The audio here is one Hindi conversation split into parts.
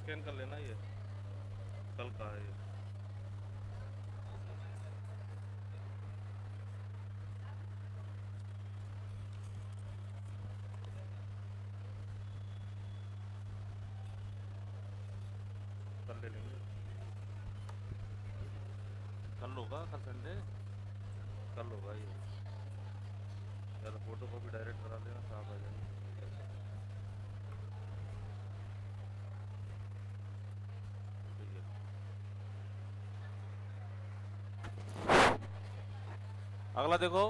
स्कैन कर लेना, ये कल का है ये। कल ले लेंगे। कल होगा, कल संडे। कल होगा ये, या तो फोटो कॉपी डायरेक्ट करा लेना, साफ आ जाएगी। ठीक है। अगला देखो,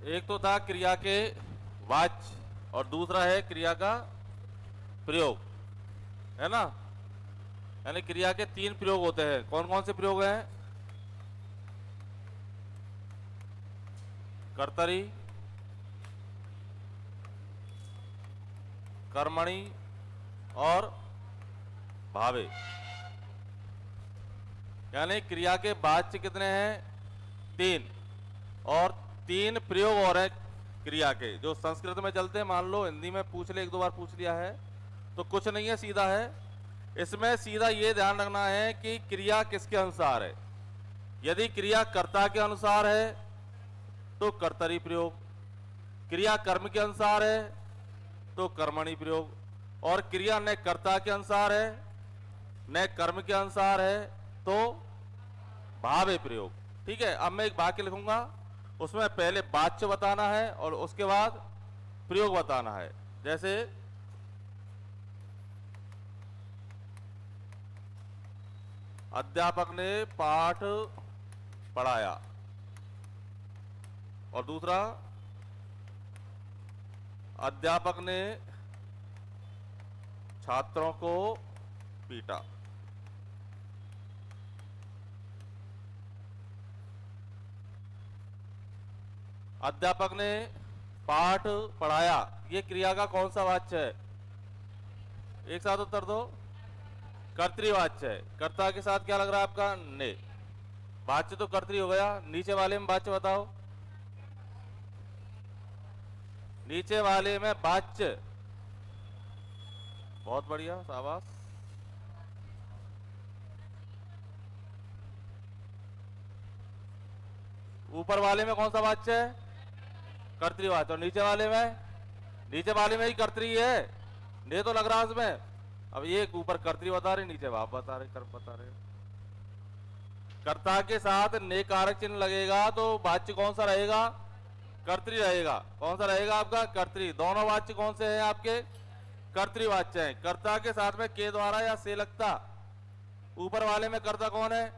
एक तो था क्रिया के वाच्य और दूसरा है क्रिया का प्रयोग, है ना। यानी क्रिया के तीन प्रयोग होते हैं। कौन कौन से प्रयोग हैं? कर्तरी, कर्मणि और भावे। यानी क्रिया के वाच्य कितने हैं? तीन। और तीन प्रयोग और हैं क्रिया के, जो संस्कृत में चलते हैं। मान लो हिंदी में पूछ ले, एक दो बार पूछ लिया है तो कुछ नहीं है, सीधा है। इसमें सीधा ये ध्यान रखना है कि क्रिया किसके अनुसार है। यदि क्रिया कर्ता के अनुसार है तो कर्तरी प्रयोग, क्रिया कर्म के अनुसार है तो कर्मणि प्रयोग, और क्रिया न कर्ता के अनुसार है न कर्म के अनुसार है तो भावे प्रयोग। ठीक है। अब मैं एक वाक्य लिखूंगा, उसमें पहले वाच्य बताना है और उसके बाद प्रयोग बताना है। जैसे अध्यापक ने पाठ पढ़ाया, और दूसरा अध्यापक ने छात्रों को पीटा। अध्यापक ने पाठ पढ़ाया, ये क्रिया का कौन सा वाच्य है? एक साथ उत्तर दो। कर्तृवाच्य है। कर्ता के साथ क्या लग रहा है आपका? ने। वाच्य तो कर्तृ हो गया। नीचे वाले में वाच्य बताओ। नीचे वाले में वाच्य। बहुत बढ़िया, शाबाश। ऊपर वाले में कौन सा वाच्य है? कर्तृवाच्य। और नीचे वाले में? नीचे वाले में ही कर्तृ है, ने तो लग रहा है उसमें। अब ये ऊपर कर्तृ बता रहे, नीचे भाव बता रहे, कर्म बता रहे। कर्ता के साथ ने कारक चिन्ह लगेगा तो वाच्य कौन सा रहेगा? कर्तृ रहेगा। कौन सा रहेगा आपका? कर्तृ। दोनों वाच्य कौन से हैं आपके? कर्तृवाच्य हैं। कर्ता के साथ में के द्वारा या से लगता। ऊपर वाले में कर्ता कौन है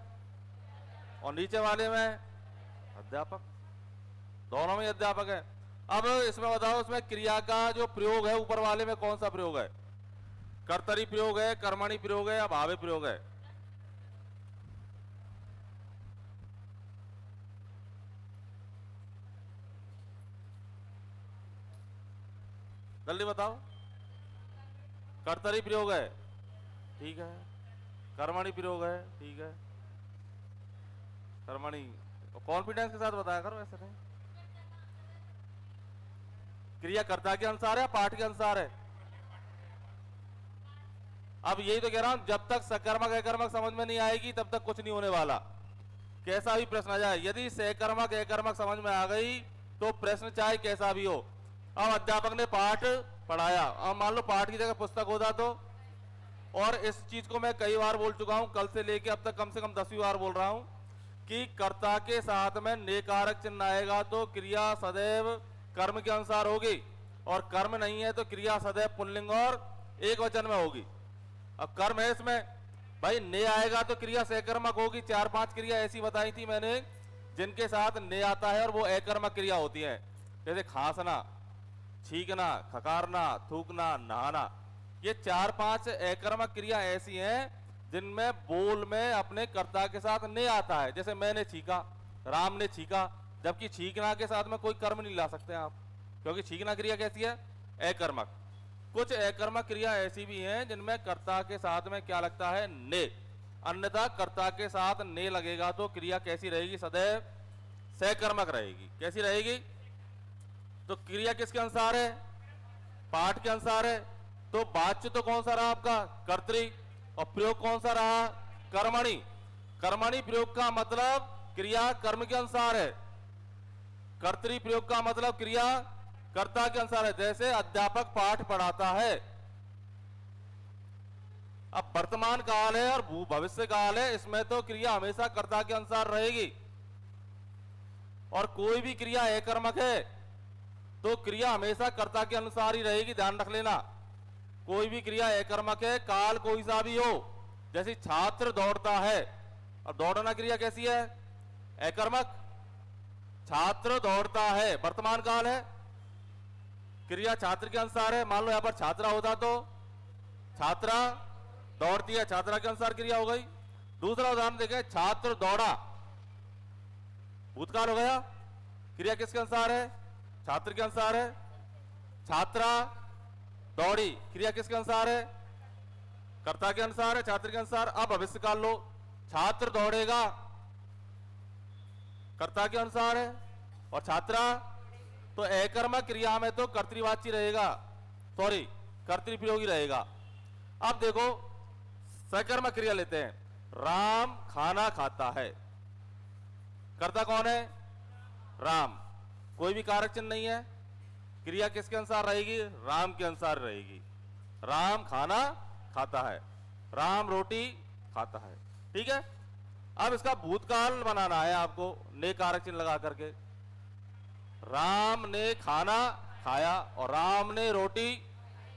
और नीचे वाले में अध्यापक। दोनों में अध्यापक है। अब इसमें बताओ, इसमें क्रिया का जो प्रयोग है ऊपर वाले में कौन सा प्रयोग है? कर्तरी प्रयोग है, कर्मणि प्रयोग है या भावे प्रयोग है? जल्दी बताओ। कर्तरी प्रयोग है, ठीक है। कर्मणि प्रयोग है, ठीक है। कर्मणि कॉन्फिडेंस के साथ बताया करो, ऐसे नहीं। क्रिया कर्ता के अनुसार है, पाठ के अनुसार है। अब यही तो कह रहा हूं, जब तक सकर्मक अकर्मक समझ में नहीं आएगी तब तक कुछ नहीं होने वाला। कैसा भी प्रश्न आ जाए, यदि सकर्मक अकर्मक समझ में आ गई तो प्रश्न चाहे कैसा भी हो। अब अध्यापक ने पाठ पढ़ाया, अब मान लो पाठ की जगह पुस्तक होता तो। और इस चीज को मैं कई बार बोल चुका हूं, कल से लेके अब तक कम से कम 10वीं बार बोल रहा हूं कि कर्ता के साथ में नेकारक चिन्ह आएगा तो क्रिया सदैव कर्म के अनुसार होगी, और कर्म नहीं है तो क्रिया सदैव पुल्लिंग और एक वचन में होगी। अब कर्म है इसमें, भाई ने आएगा तो क्रिया सहकर्मक होगी। 4-5 क्रिया ऐसी बताई थी मैंने जिनके साथ ने आता है और वो अकर्मक क्रिया होती है। जैसे खांसना, छींकना, खकारना, थूकना, नहाना। ये 4-5 अकर्मक क्रिया ऐसी हैं जिनमें बोल में अपने कर्ता के साथ ने आता है। जैसे मैंने छींका, राम ने छींका, जबकि छींकना के साथ में कोई कर्म नहीं ला सकते आप, क्योंकि छींकना क्रिया कैसी है? अकर्मक। कुछ अकर्मक क्रिया ऐसी भी हैं जिनमें कर्ता के साथ में क्या लगता है? ने। अन्यथा कर्ता के साथ ने लगेगा तो क्रिया कैसी रहेगी? सदैव सहकर्मक रहेगी। कैसी रहेगी? तो क्रिया किसके अनुसार है? पाठ के अनुसार है। तो वाच्य तो कौन सा रहा आपका? कर्तरी। और प्रयोग कौन सा रहा? कर्मणि। कर्मणि प्रयोग का मतलब क्रिया कर्म के अनुसार है, कर्तरी प्रयोग का मतलब क्रिया कर्ता के अनुसार है। जैसे अध्यापक पाठ पढ़ाता है। अब वर्तमान काल है और भविष्य काल है, इसमें तो क्रिया हमेशा कर्ता के अनुसार रहेगी। और कोई भी क्रिया एकर्मक है तो क्रिया हमेशा कर्ता के अनुसार ही रहेगी, ध्यान रख लेना। कोई भी क्रिया एकर्मक है, काल कोई सा भी हो। जैसे छात्र दौड़ता है, और दौड़ना क्रिया कैसी है? एकर्मक। छात्र दौड़ता है, वर्तमान काल है, क्रिया छात्र के अनुसार है। मान लो यहां पर छात्रा होता तो छात्रा दौड़ती है, छात्रा के अनुसार क्रिया हो गई। दूसरा उदाहरण देखें, छात्र दौड़ा, भूतकाल हो गया, क्रिया किसके अनुसार है? छात्र के अनुसार है। छात्रा दौड़ी, क्रिया किसके अनुसार है? कर्ता के अनुसार है, छात्र के अनुसार। अब भविष्य काल लो, छात्र दौड़ेगा, कर्ता के अनुसार है, और छात्रा तो एकर्मक क्रिया में तो कर्तृवाची रहेगा, सॉरी कर्तृप्रयोगी रहेगा। अब देखो सकर्मक क्रिया लेते हैं। राम खाना खाता है, कर्ता कौन है? राम। कोई भी कारक चिन्ह नहीं है, क्रिया किसके अनुसार रहेगी? राम के अनुसार रहेगी। राम खाना खाता है, राम रोटी खाता है। ठीक है। अब इसका भूतकाल बनाना है आपको, ने कारक चिन्ह लगा करके। राम ने खाना खाया और राम ने रोटी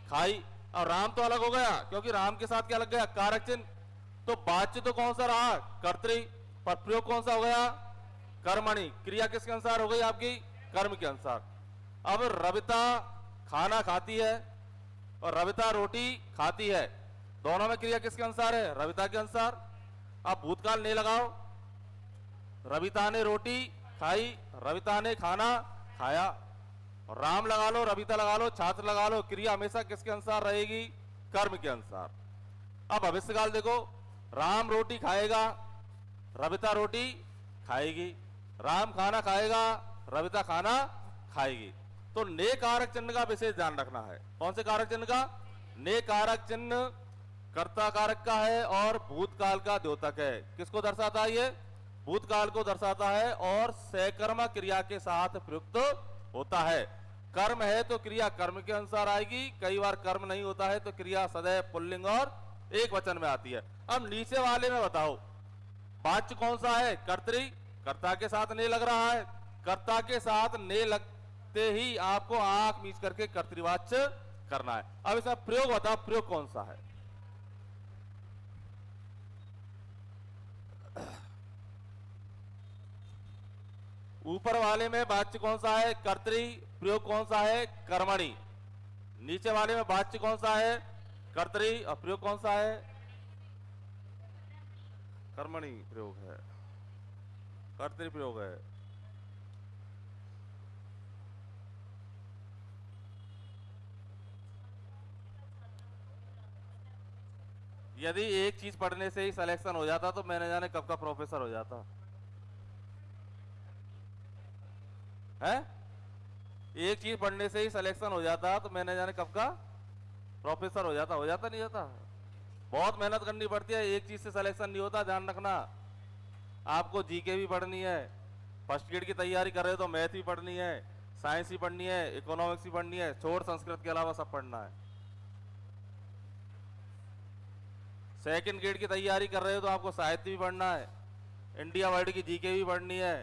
खाई। और राम तो अलग हो गया, क्योंकि राम के साथ क्या लग गया? कारक चिन्ह। तो वाच्य तो कौन सा रहा? कर्तरी। पर प्रयोग कौन सा हो गया? कर्मणि। क्रिया किसके अनुसार हो गई आपकी? कर्म के अनुसार। अब रविता खाना खाती है और रविता रोटी खाती है, दोनों में क्रिया किसके अनुसार है? रविता के अनुसार। अब भूतकाल ने लगाओ, रविता ने रोटी खाई, रविता ने खाना खाया। राम लगा लो, रविता लगा लो, छात्र लगा लो, क्रिया हमेशा किसके अनुसार रहेगी? कर्म के अनुसार। अब भविष्यकाल देखो, राम रोटी खाएगा, रविता रोटी खाएगी। राम खाना खाएगा, रविता खाना खाएगी। तो ने कारक चिन्ह का विशेष ध्यान रखना है। कौन से कारक चिन्ह का? ने कारक चिन्ह कर्ता कारक का है और भूतकाल का द्योतक है। किसको दर्शाता है? ये भूतकाल को दर्शाता है और सकर्मक क्रिया के साथ प्रयुक्त होता है। कर्म है तो क्रिया कर्म के अनुसार आएगी, कई बार कर्म नहीं होता है तो क्रिया सदैव पुल्लिंग और एक वचन में आती है। अब नीचे वाले में बताओ, वाच्य कौन सा है? कर्तरी। कर्ता के साथ ने लग रहा है, कर्ता के साथ ने लगते ही आपको आंख मीच करके कर्तृवाच्य करना है। अब इसमें प्रयोग बताओ, प्रयोग कौन सा है? ऊपर वाले में वाच्य कौन सा है? कर्तरी। प्रयोग कौन सा है? कर्मणि। नीचे वाले में वाच्य कौन सा है? कर्तरी। और प्रयोग कौन सा है? कर्मणि प्रयोग है, कर्तरी प्रयोग है। यदि एक चीज पढ़ने से ही सिलेक्शन हो जाता तो मैंने जाने कब का प्रोफेसर हो जाता है। एक चीज पढ़ने से ही सिलेक्शन हो जाता तो मैंने जाने कब का प्रोफेसर हो जाता। हो जाता नहीं जाता? बहुत मेहनत करनी पड़ती है, एक चीज से सिलेक्शन नहीं होता, ध्यान रखना। आपको जीके भी पढ़नी है, फर्स्ट ग्रेड की तैयारी कर रहे हो तो मैथ भी पढ़नी है, साइंस भी पढ़नी है, इकोनॉमिक्स भी पढ़नी है, छोड़ संस्कृत के अलावा सब पढ़ना है। सेकंड ग्रेड की तैयारी कर रहे हो तो आपको साहित्य भी पढ़ना है, इंडिया वर्ल्ड की जीके भी पढ़नी है,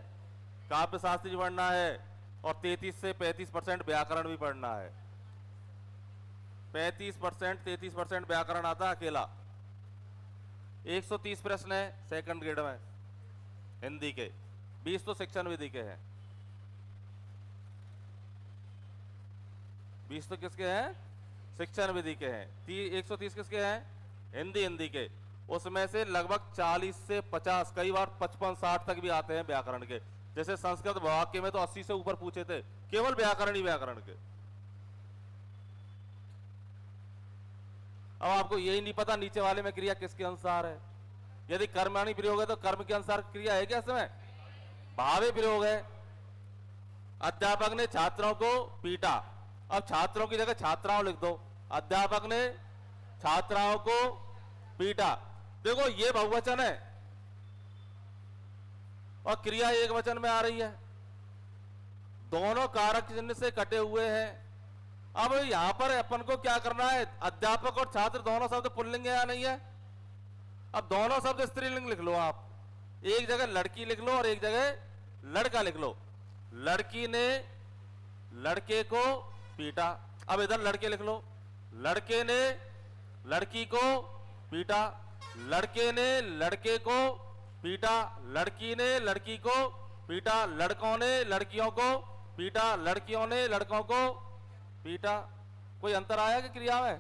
काव्य शास्त्र भी पढ़ना है, और 33 से 35% व्याकरण भी पढ़ना है। 35% 33% व्याकरण आता है अकेला। 130 प्रश्न है सेकंड ग्रेड में हिंदी के, 20 तो शिक्षण विधि के हैं। 20 तो किसके हैं? शिक्षण विधि के हैं। 130 किसके हैं? हिंदी के। उसमें से लगभग 40 से 50, कई बार 55-60 तक भी आते हैं व्याकरण के। जैसे संस्कृत वाक्य में तो 80 से ऊपर पूछे थे, केवल व्याकरण ही व्याकरण के। अब आपको यही नहीं पता नीचे वाले में क्रिया किसके अनुसार है। यदि कर्मणि प्रयोग है तो कर्म के अनुसार क्रिया है क्या इसमें? भावे प्रयोग है। अध्यापक ने छात्रों को पीटा, अब छात्रों की जगह छात्राओं लिख दो। अध्यापक ने छात्राओं को पीटा, देखो ये बहुवचन है और क्रिया एक वचन में आ रही है, दोनों कारक चिन्ह से कटे हुए हैं। अब यहां पर अपन को क्या करना है, अध्यापक और छात्र दोनों शब्द पुल्लिंग है या नहीं है? अब दोनों शब्द स्त्रीलिंग लिख लो आप, एक जगह लड़की लिख लो और एक जगह लड़का लिख लो। लड़की ने लड़के को पीटा, अब इधर लड़के लिख लो। लड़के ने लड़की को पीटा, लड़के ने लड़के को पीटा, लड़की ने लड़की को पीटा, लड़कों ने लड़कियों को पीटा, लड़कियों ने लड़कों को पीटा। कोई अंतर आया कि क्रिया में?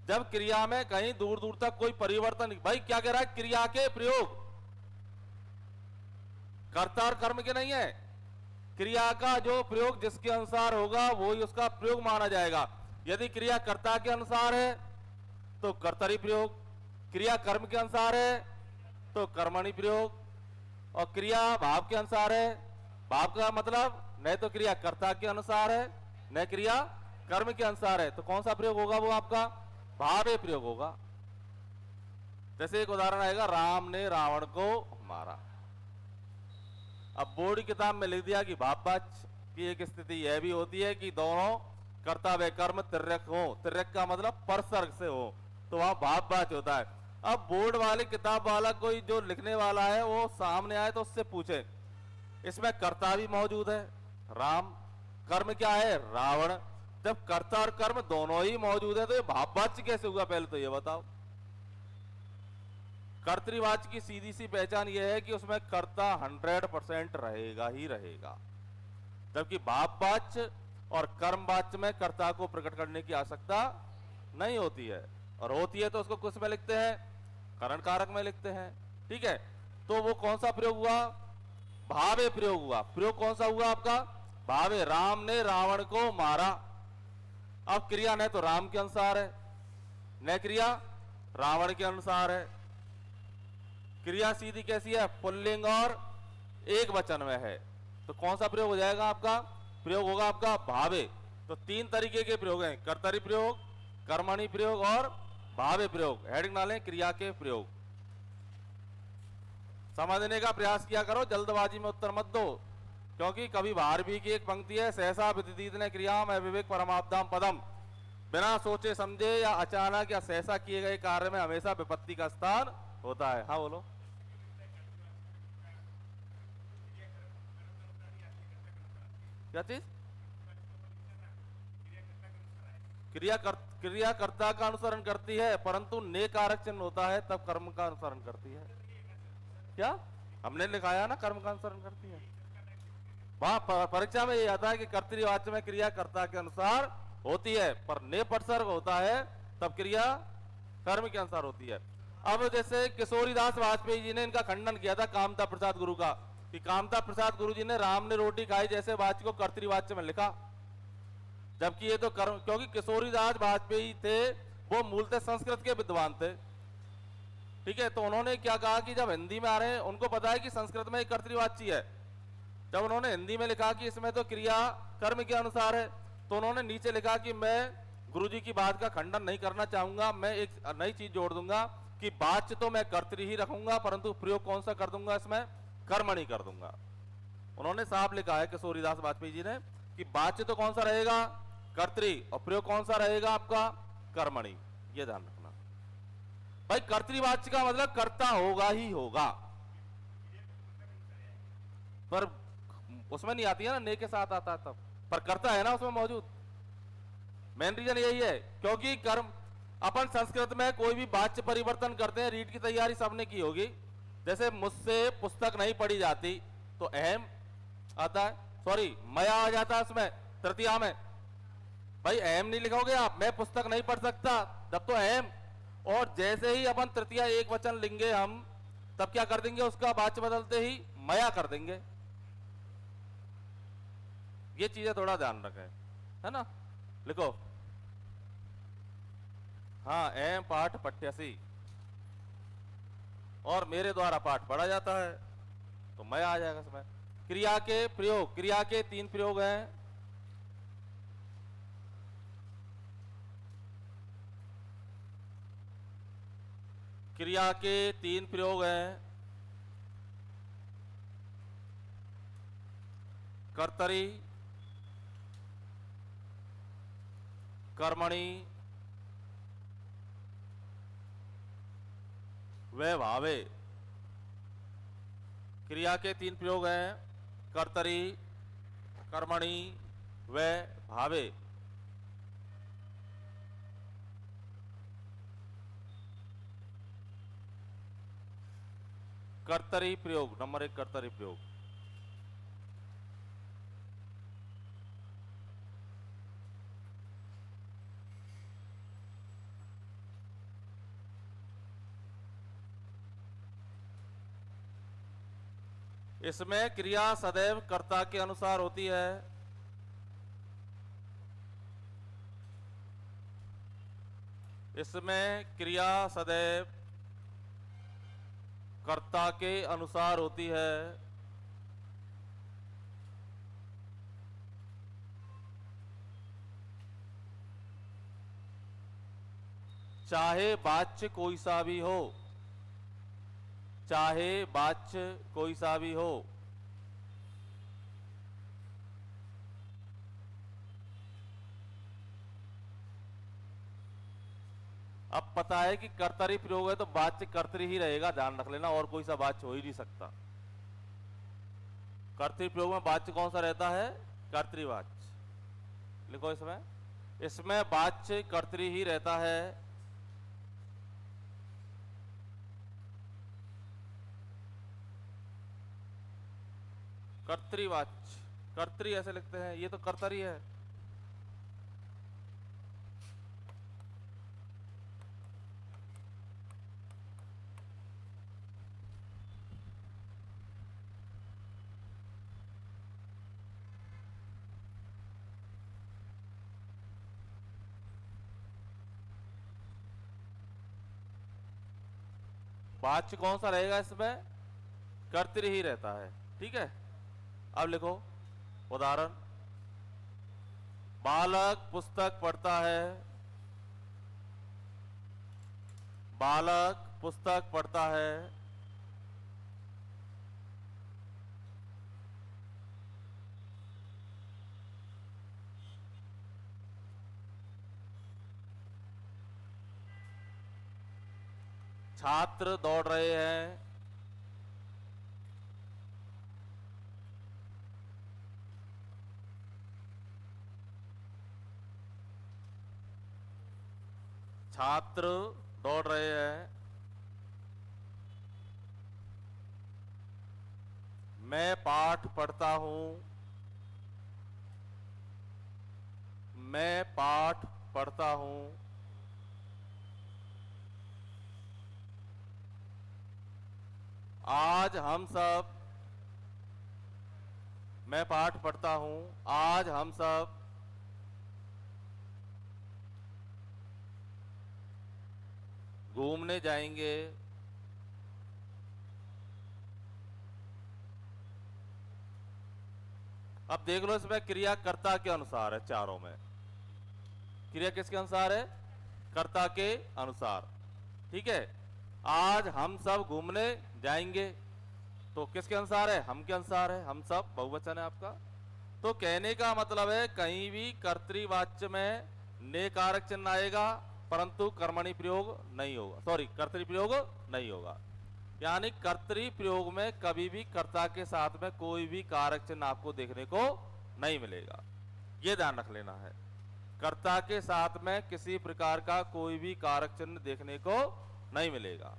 जब क्रिया में कहीं दूर दूर तक कोई परिवर्तन, भाई क्या कह रहा है, क्रिया के प्रयोग, कर्ता और कर्म के नहीं है। क्रिया का जो प्रयोग जिसके अनुसार होगा वो ही उसका प्रयोग माना जाएगा। यदि क्रिया कर्ता के अनुसार है तो कर्तरी प्रयोग, क्रिया कर्म के अनुसार है तो कर्मणि प्रयोग, और क्रिया भाव के अनुसार है, भाव का मतलब न तो क्रिया कर्ता के अनुसार है न क्रिया कर्म के अनुसार है, तो कौन सा प्रयोग होगा? वो आपका भावे प्रयोग होगा। जैसे एक उदाहरण आएगा, राम ने रावण को मारा। अब बोर्ड की किताब में लिख दिया कि भाववाच्य की एक स्थिति यह भी होती है कि दोनों कर्ता व कर्म तिर्यक हो, तिर्यक का मतलब परसर्ग से हो, तो वहां भाववाच्य होता है। अब बोर्ड वाली किताब वाला कोई जो लिखने वाला है वो सामने आए तो उससे पूछे, इसमें कर्ता भी मौजूद है राम, कर्म क्या है? रावण। जब कर्ता और कर्म दोनों ही मौजूद है तो ये भाववाच्य कैसे हुआ, पहले तो ये बताओ। कर्तृवाच्य की सीधी सी पहचान यह है कि उसमें कर्ता 100% रहेगा ही रहेगा, जबकि भाववाच्य और कर्मवाच्य में कर्ता को प्रकट करने की आवश्यकता नहीं होती है, और होती है तो उसको किस में लिखते हैं? करण कारक में लिखते हैं। ठीक है, तो वो कौन सा प्रयोग हुआ? भावे प्रयोग हुआ। प्रयोग कौन सा हुआ आपका? भावे। राम ने रावण को मारा, अब क्रिया न तो राम के अनुसार है न क्रिया रावण के अनुसार है। क्रिया सीधी कैसी है? पुल्लिंग और एक वचन में है, तो कौन सा प्रयोग हो जाएगा आपका? प्रयोग होगा आपका भावे। तो तीन तरीके के प्रयोग हैं, कर्तरी प्रयोग, कर्मणि प्रयोग और भावे प्रयोग। हेडिंग डालें क्रिया के प्रयोग। समझने का प्रयास किया करो, जल्दबाजी में उत्तर मत दो, क्योंकि कभी भारवी की एक पंक्ति है, सहसा विदित ने क्रियाम अविवेक परमाब्दाम पदम। बिना सोचे समझे या अचानक या सहसा किए गए कार्य में हमेशा विपत्ति का स्थान होता है। हाँ बोलो। क्या चीज? क्रियाकर्ता का अनुसरण करती है, परंतु ने कारक चिन्ह होता है तब कर्म का अनुसरण करती है। क्या हमने लिखाया ना, कर्म का अनुसरण करती है। वहां परीक्षा में ये आता है कि कर्तृवाच्य में क्रिया कर्ता के अनुसार होती है, पर ने पटसर्ग होता है तब क्रिया कर्म के अनुसार होती है। अब जैसे किशोरीदास वाजपेयी जी ने इनका खंडन किया था कामता प्रसाद गुरु का, कि कामता प्रसाद गुरु जी ने राम ने रोटी खाई जैसे वाच्य को कर्तृवाच्य में लिखा, जबकि ये तो कर्म, क्योंकि किशोरीदास वाजपेयी थे वो मूलतः संस्कृत के विद्वान थे। ठीक है, तो उन्होंने क्या कहा कि जब हिंदी में आ रहे हैं, उनको पता है कि संस्कृत में एक कर्तृवाच्य है, जब उन्होंने हिंदी में लिखा कि इसमें तो क्रिया कर्म के अनुसार है, तो उन्होंने नीचे लिखा कि मैं गुरुजी की बात का खंडन नहीं करना चाहूंगा, मैं एक नई चीज जोड़ दूंगा कि वाच्य तो मैं कर्तृ ही रखूंगा, परंतु प्रयोग कौन सा कर दूंगा? इसमें कर्मणि कर दूंगा। उन्होंने साफ लिखा है किशोरीदास वाजपेयी जी ने कि वाच्य तो कौन सा रहेगा? कर्तृ, और प्रयोग कौन सा रहेगा आपका? कर्मणि। ये ध्यान रखना भाई, कर्तृवाच्य का मतलब कर्ता होगा ही होगा, पर उसमें नहीं आती है ना, ने के साथ आता है तब, पर कर्ता है ना उसमें मौजूद। मेन रीजन यही है, क्योंकि कर्म, अपन संस्कृत में कोई भी वाच्य परिवर्तन करते हैं, रीड की तैयारी सबने की होगी। जैसे मुझसे पुस्तक नहीं पढ़ी जाती तो अहम आता है, सॉरी मया आ जाता है उसमें तृतीया में। भाई अहम नहीं लिखोगे आप, मैं पुस्तक नहीं पढ़ सकता, तब तो अहम। और जैसे ही अपन तृतीया एक वचन लेंगे हम, तब क्या कर देंगे? उसका वाच्य बदलते ही मया कर देंगे। ये चीजें थोड़ा ध्यान रखें, है ना। लिखो, हाँ एम पाठ पठ्यसी, और मेरे द्वारा पाठ पढ़ा जाता है तो मैं आ जाएगा समय। क्रिया के प्रयोग, क्रिया के 3 प्रयोग हैं। क्रिया के 3 प्रयोग हैं। कर्तरी, कर्मणि, वैभावे। क्रिया के 3 प्रयोग हैं। कर्तरी, कर्मणि, वैभावे। कर्तरी प्रयोग, नंबर 1 कर्तरी प्रयोग। इसमें क्रिया सदैव कर्ता के अनुसार होती है। इसमें क्रिया सदैव कर्ता के अनुसार होती है। चाहे वाच्य कोई सा भी हो, चाहे वाच्य कोई सा भी हो। अब पता है कि कर्तरी प्रयोग है तो वाच्य कर्तरी ही रहेगा, ध्यान रख लेना, और कोई सा वाच्य हो ही नहीं सकता। कर्तरी प्रयोग में वाच्य कौन सा रहता है? कर्तृवाच्य। लिखो इसमें, इसमें वाच्य कर्तरी ही रहता है। कर्तृवाच्य, कर्तरी ऐसे लिखते हैं, ये तो कर्तरी है। वाच्य कौन सा रहेगा इसमें? कर्तरी ही रहता है। ठीक है, अब लिखो उदाहरण। बालक पुस्तक पढ़ता है, बालक पुस्तक पढ़ता है। छात्र दौड़ रहे हैं, छात्र दौड़ रहे हैं। मैं पाठ पढ़ता हूं, मैं पाठ पढ़ता हूं। आज हम सब, मैं पाठ पढ़ता हूं, आज हम सब घूमने जाएंगे। अब देख लो, इसमें क्रिया कर्ता के अनुसार है। चारों में क्रिया किसके अनुसार है? कर्ता के अनुसार। ठीक है, आज हम सब घूमने जाएंगे तो किसके अनुसार है? हम के अनुसार है। हम सब बहुवचन है आपका। तो कहने का मतलब है कहीं भी कर्तृवाच्य में ने कारक चिन्ह आएगा परंतु कर्मणि प्रयोग नहीं होगा, सॉरी कर्तरी प्रयोग नहीं होगा। यानी कर्तरी प्रयोग में कभी भी कर्ता के साथ में कोई भी कारक चिन्ह आपको देखने को नहीं मिलेगा, ये ध्यान रख लेना है। कर्ता के साथ में किसी प्रकार का कोई भी कारक चिन्ह देखने को नहीं मिलेगा।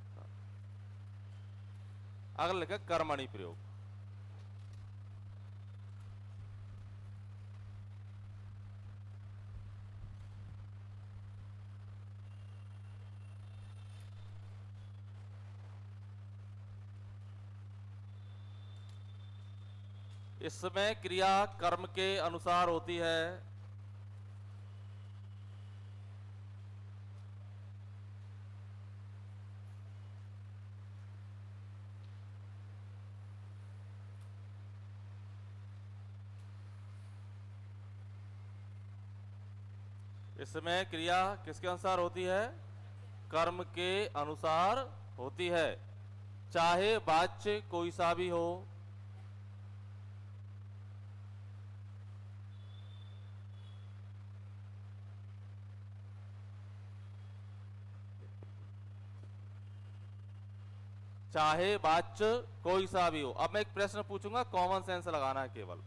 अगला लिखा कर्मणि प्रयोग। इसमें क्रिया कर्म के अनुसार होती है। इसमें क्रिया किसके अनुसार होती है? कर्म के अनुसार होती है, चाहे वाच्य कोई सा भी हो। चाहे वाच्य कोई सा भी हो। अब मैं एक प्रश्न पूछूंगा, कॉमन सेंस लगाना है केवल।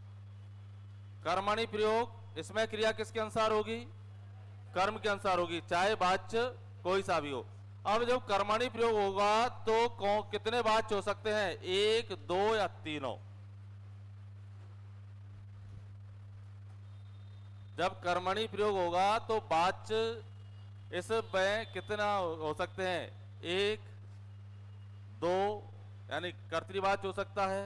कर्मणि प्रयोग, इसमें क्रिया किसके अनुसार होगी? कर्म के अनुसार होगी, चाहे वाच्य कोई सा भी हो। अब जब कर्मणि प्रयोग होगा तो कितने वाच्य हो सकते हैं? एक, दो या तीनों? जब कर्मणि प्रयोग होगा तो वाच्य इसमें कितना हो सकते हैं? एक, दो, यानी कर्तृवाच्य हो सकता है,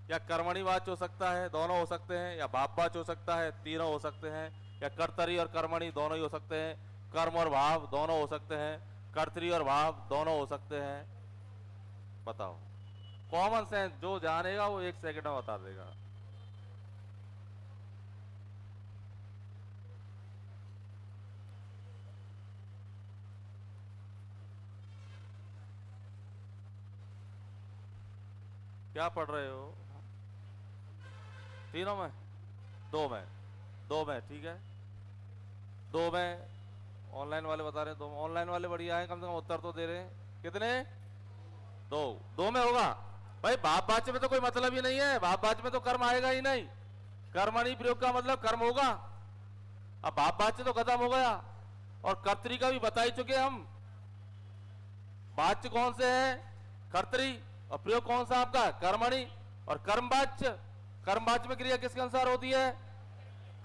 या कर्मणिवाच्य हो सकता है, दोनों हो सकते हैं, या भाववाच्य हो सकता है, तीनों हो सकते हैं, या कर्तरी और कर्मणि दोनों ही हो सकते हैं, कर्म और भाव दोनों हो सकते हैं, कर्तरी और भाव दोनों हो सकते हैं। बताओ। कॉमन सेंस जो जानेगा वो 1 सेकंड में बता देगा। क्या पढ़ रहे हो? तीनों में? दो में? दो में ठीक है, दो में। ऑनलाइन वाले बता रहे हैं दो में। ऑनलाइन वाले बढ़िया है, कम से कम उत्तर तो दे रहे हैं। कितने? दो। दो में होगा भाई। भाव वाच्य में तो कोई मतलब ही नहीं है, भाव वाच्य में तो कर्म आएगा ही नहीं। कर्मणि प्रयोग का मतलब कर्म होगा। अब भाव वाच्य तो खत्म हो गया, और कर्तरी का भी बता ही चुके हम। वाच्य कौन से है? कर्तरी। और प्रयोग कौन सा आपका? कर्मणि। और कर्म वाच्य, कर्म वाच्य में क्रिया किसके अनुसार होती है?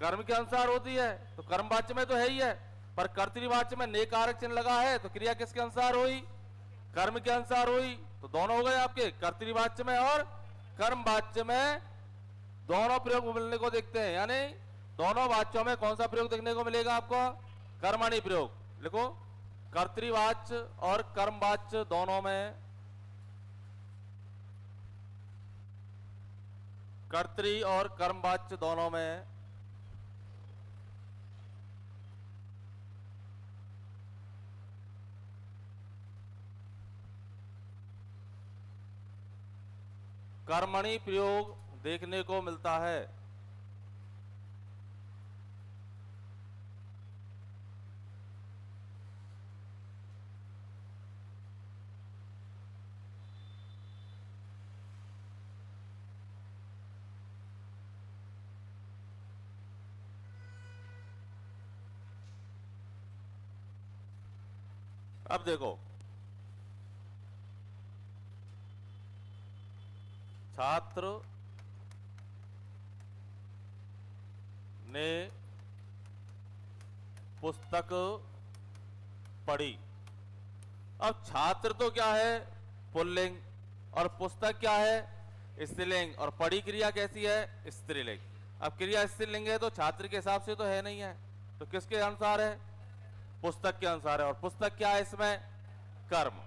कर्म के अनुसार होती है। तो कर्म वाच्य में तो है ही है, पर कर्तृवाच्य में नेकारक चिन्ह लगा है, तो क्रिया किसके अनुसार हुई? कर्म के अनुसार हुई। तो दोनों हो गए आपके, कर्तृवाच्य में और कर्म वाच्य में दोनों प्रयोग मिलने को देखते हैं। यानी दोनों वाच्यों में कौन सा प्रयोग देखने को मिलेगा आपको? कर्मणि प्रयोग। लिखो, कर्तृवाच्य और कर्मवाच्य दोनों में, कर्तरी और कर्मवाच्य दोनों में कर्मणि प्रयोग देखने को मिलता है। अब देखो, छात्र ने पुस्तक पढ़ी। अब छात्र तो क्या है? पुल्लिंग। और पुस्तक क्या है? स्त्रीलिंग। और पढ़ी क्रिया कैसी है? स्त्रीलिंग। अब क्रिया स्त्रीलिंग है तो छात्र के हिसाब से तो है नहीं है, तो किसके अनुसार है? पुस्तक के अनुसार है। और पुस्तक क्या है इसमें? कर्म।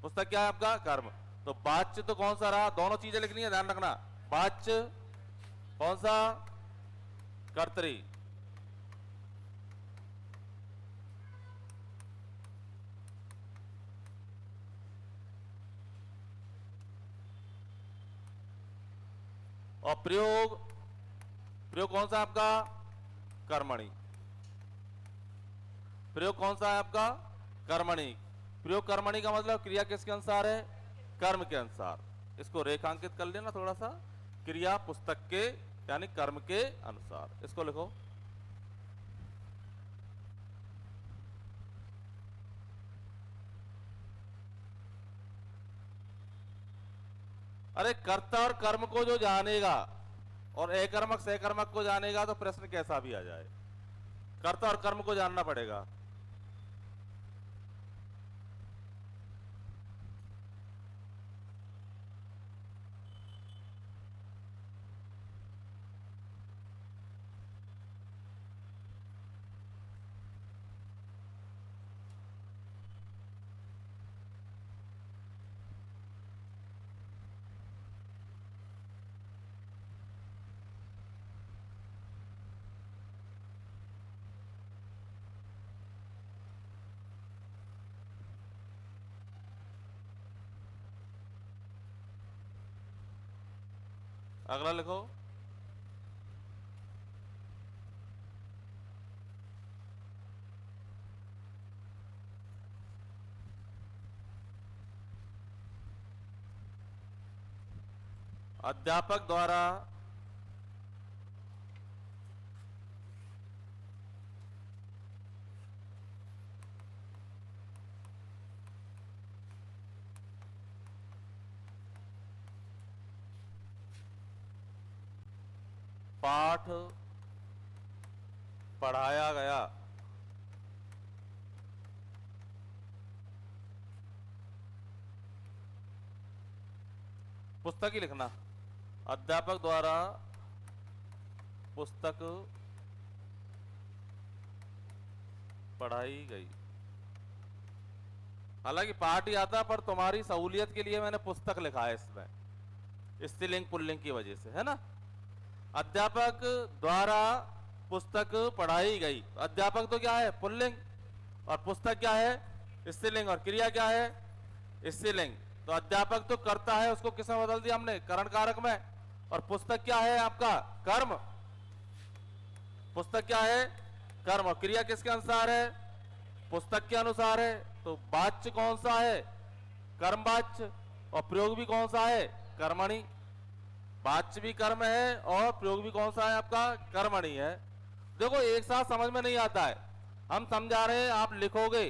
पुस्तक क्या है आपका? कर्म। तो वाच्य तो कौन सा रहा? दोनों चीजें लिखनी है, ध्यान रखना। वाच्य कौन सा? कर्तरी। और प्रयोग, प्रयोग कौन सा आपका? कर्मणि। प्रयोग कौन सा है आपका? कर्मणि। प्रयोग कर्मणि का मतलब क्रिया किसके अनुसार है? कर्म के अनुसार। इसको रेखांकित कर लेना थोड़ा सा। क्रिया पुस्तक के यानी कर्म के अनुसार, इसको लिखो। अरे कर्ता और कर्म को जो जानेगा और एकर्मक सहकर्मक को जानेगा तो प्रश्न कैसा भी आ जाए, कर्ता और कर्म को जानना पड़ेगा। अगला लिखो। अध्यापक द्वारा पाठ पढ़ाया गया। पुस्तक ही लिखना। अध्यापक द्वारा पुस्तक पढ़ाई गई। हालांकि पाठ ही आता, पर तुम्हारी सहूलियत के लिए मैंने पुस्तक लिखा है इसमें, स्त्रीलिंग पुल्लिंग की वजह से, है ना। अध्यापक द्वारा पुस्तक पढ़ाई गई। अध्यापक तो क्या है? पुल्लिंग, और पुस्तक क्या है? स्त्रीलिंग, और क्रिया क्या है? स्त्रीलिंग। तो अध्यापक तो करता है, उसको किसमें बदल दिया हमने? करण कारक में। और पुस्तक क्या है आपका? कर्म। पुस्तक क्या है? कर्म। और क्रिया किसके अनुसार है? पुस्तक के अनुसार है। तो वाच्य कौन सा है? कर्म वाच्य। और प्रयोग भी कौन सा है? कर्मणि। वाच्य भी कर्म है और प्रयोग भी कौन सा है आपका? कर्मणि है। देखो एक साथ समझ में नहीं आता है, हम समझा रहे हैं, आप लिखोगे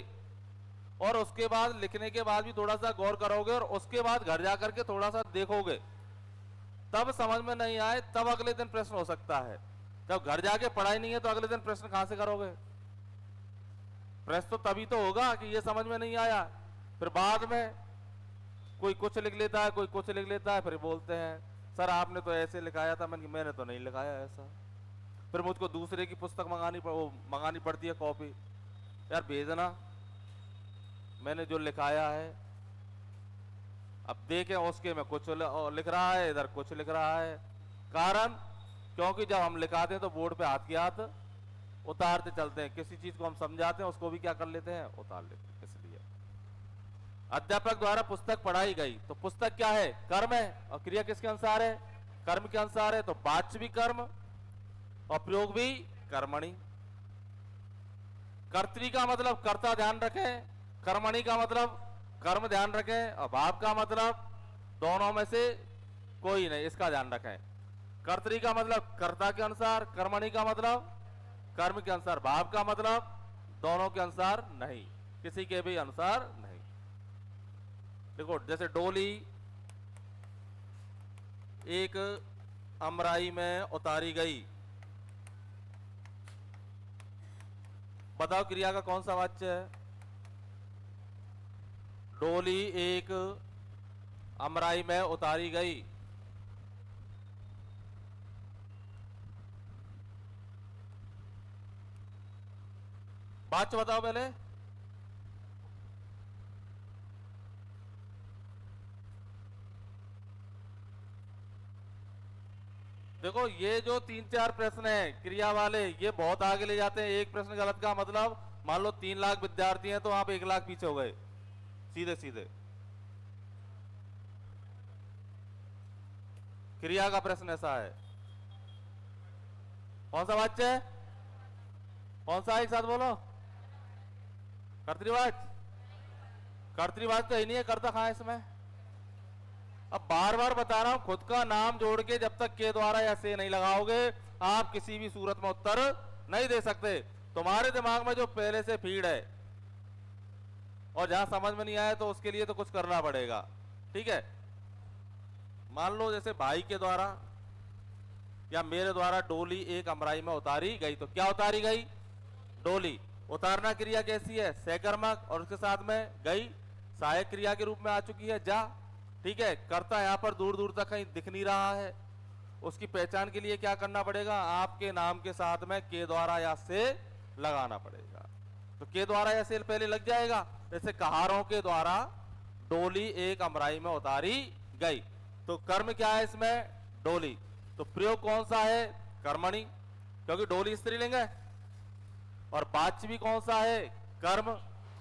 और उसके बाद लिखने के बाद भी थोड़ा सा गौर करोगे और उसके बाद घर जाकर के थोड़ा सा देखोगे, तब समझ में नहीं आए तब अगले दिन प्रश्न हो सकता है। जब घर जाके पढ़ाई नहीं है तो अगले दिन प्रश्न कहां से करोगे? प्रश्न तो तभी तो होगा कि ये समझ में नहीं आया। फिर बाद में कोई कुछ लिख लेता है, कोई कुछ लिख लेता है, फिर बोलते हैं सर आपने तो ऐसे लिखाया था। मैंने तो नहीं लिखाया ऐसा। फिर मुझको दूसरे की पुस्तक मंगानी पड़ती है, कॉपी। यार भेजना, मैंने जो लिखाया है। अब देखें उसके में कुछ लिख रहा है, इधर कुछ लिख रहा है। कारण क्योंकि जब हम लिखाते हैं तो बोर्ड पे हाथ के हाथ उतारते चलते हैं। किसी चीज को हम समझाते हैं उसको भी क्या कर लेते हैं? उतार लेते हैं। इसलिए अध्यापक द्वारा पुस्तक पढ़ाई गई, तो पुस्तक क्या है? कर्म है। और क्रिया किसके अनुसार है? कर्म के अनुसार है। तो वाच्य भी कर्म और प्रयोग भी कर्मणि। कर्तरी का मतलब कर्ता ध्यान रखें, कर्मणि का मतलब कर्म ध्यान रखें, और भाव का मतलब दोनों में से कोई नहीं, इसका ध्यान रखें। कर्तरी का मतलब कर्ता के अनुसार, कर्मणि का मतलब कर्म के अनुसार, भाव का मतलब दोनों के अनुसार नहीं, किसी के भी अनुसार नहीं। देखो जैसे डोली एक अमराई में उतारी गई, बताओ क्रिया का कौन सा वाच्य है? डोली एक अमराई में उतारी गई। वाच्य बताओ पहले। देखो ये जो 3-4 प्रश्न हैं क्रिया वाले, ये बहुत आगे ले जाते हैं। एक प्रश्न गलत का मतलब, मान लो 3 लाख विद्यार्थी हैं तो आप 1 लाख पीछे हो गए सीधे सीधे। क्रिया का प्रश्न ऐसा है। कौन सा वाच्य है? कौन सा? एक साथ बोलो। कर्तृवाच्य। कर्तृवाच्य तो ही नहीं है, कर्ता कहां है इसमें? अब बार बार बता रहा हूं, खुद का नाम जोड़ के जब तक के द्वारा या से नहीं लगाओगे आप किसी भी सूरत में उत्तर नहीं दे सकते। तुम्हारे दिमाग में जो पहले से फीड है और जहां समझ में नहीं आया तो उसके लिए तो कुछ करना पड़ेगा। ठीक है, मान लो जैसे भाई के द्वारा या मेरे द्वारा डोली एक अमराई में उतारी गई, तो क्या उतारी गई? डोली। उतारना क्रिया कैसी है? सहकर्मक, और उसके साथ में गई सहायक क्रिया के रूप में आ चुकी है, जा। ठीक है, कर्ता यहां पर दूर दूर तक कहीं दिख नहीं रहा है, उसकी पहचान के लिए क्या करना पड़ेगा? आपके नाम के साथ में के द्वारा या से लगाना पड़ेगा। तो के द्वारा या से पहले लग जाएगा। जैसे कहारों के द्वारा डोली एक अमराई में उतारी गई, तो कर्म क्या है इसमें? डोली। तो प्रयोग कौन सा है? कर्मणि, क्योंकि डोली स्त्रीलिंग है। और वाच्य भी कौन सा है? कर्म।